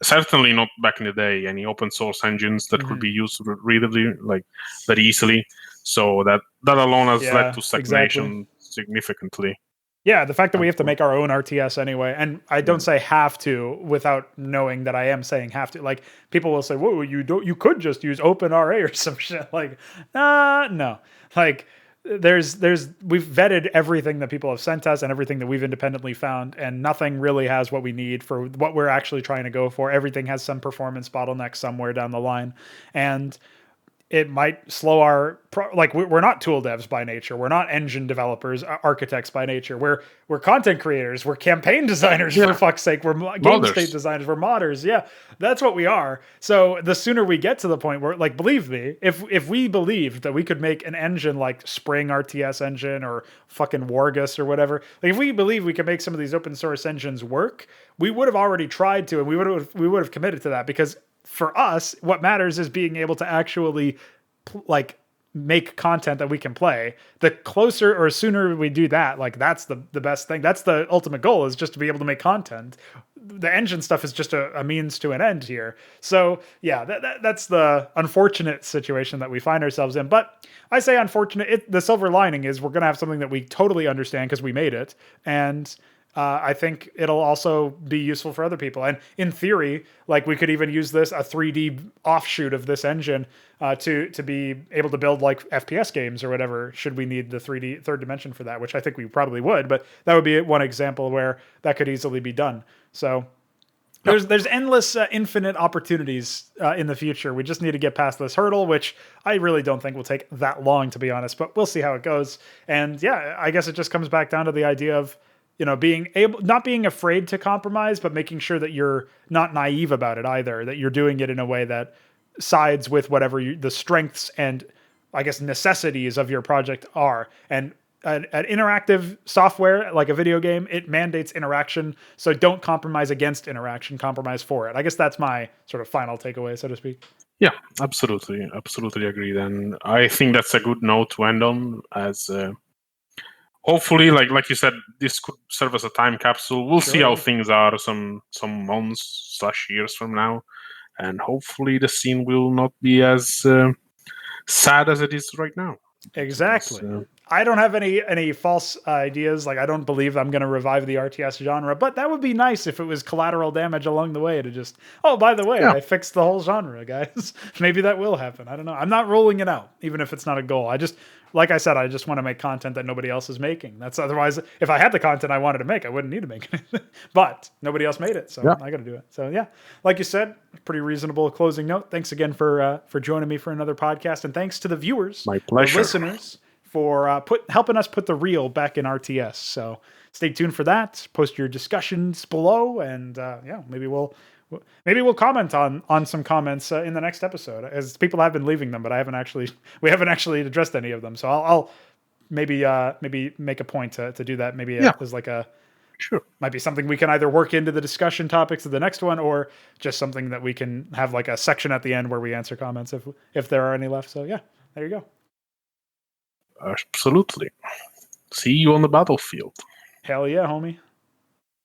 S2: Certainly not back in the day, any open source engines that could be used readably, like very easily. So that alone has led to stagnation significantly.
S1: Yeah, the fact that we have to make our own RTS anyway, and I don't say have to without knowing that I am saying have to. Like, people will say, "Whoa, you could just use OpenRA or some shit." Like, no. Like, we've vetted everything that people have sent us and everything that we've independently found, and nothing really has what we need for what we're actually trying to go for. Everything has some performance bottleneck somewhere down the line, and it might slow we're not tool devs by nature. We're not engine developers, architects by nature. We're content creators. We're campaign designers, for fuck's sake. We're game state designers. We're modders. Yeah, that's what we are. So the sooner we get to the point where, like, believe me, if we believed that we could make an engine like Spring RTS engine or fucking Wargus or whatever, like if we believe we could make some of these open source engines work, we would have already tried to, and we would have committed to that, because for us, what matters is being able to actually make content that we can play. The closer or sooner we do that, like that's the best thing. That's the ultimate goal, is just to be able to make content. The engine stuff is just a means to an end here. So yeah, that's the unfortunate situation that we find ourselves in. But I say unfortunate. The silver lining is we're going to have something that we totally understand because we made it. And I think it'll also be useful for other people. And in theory, like, we could even use this, a 3D offshoot of this engine, to be able to build like FPS games or whatever, should we need the 3D third dimension for that, which I think we probably would, but that would be one example where that could easily be done. So there's endless, infinite opportunities in the future. We just need to get past this hurdle, which I really don't think will take that long, to be honest, but we'll see how it goes. And yeah, I guess it just comes back down to the idea of, not being afraid to compromise, but making sure that you're not naive about it either, that you're doing it in a way that sides with whatever the strengths and, I guess, necessities of your project are. And an interactive software, like a video game, it mandates interaction. So don't compromise against interaction, compromise for it. I guess that's my sort of final takeaway, so to speak.
S2: Yeah, absolutely. Absolutely agreed. And I think that's a good note to end on, as hopefully, like you said, this could serve as a time capsule. We'll see how things are some months/years from now, and hopefully the scene will not be as sad as it is right now.
S1: Exactly. I don't have any false ideas. Like, I don't believe I'm going to revive the RTS genre, but that would be nice if it was collateral damage along the way to just, oh, by the way, I fixed the whole genre, guys. Maybe that will happen. I don't know. I'm not ruling it out, even if it's not a goal. Like I said, I just want to make content that nobody else is making. That's otherwise, if I had the content I wanted to make, I wouldn't need to make it. But nobody else made it, so I got to do it. So yeah, like you said, pretty reasonable closing note. Thanks again for joining me for another podcast, and thanks to the viewers,
S2: my pleasure,
S1: the listeners, for helping us put the real back in RTS. So stay tuned for that. Post your discussions below, and maybe we'll comment on some comments in the next episode, as people have been leaving them, but we haven't actually addressed any of them. So I'll maybe make a point to do that. Maybe as like a
S2: Sure.
S1: might be something we can either work into the discussion topics of the next one, or just something that we can have like a section at the end where we answer comments if there are any left. So yeah, there you go.
S2: Absolutely. See you on the battlefield.
S1: Hell yeah, homie.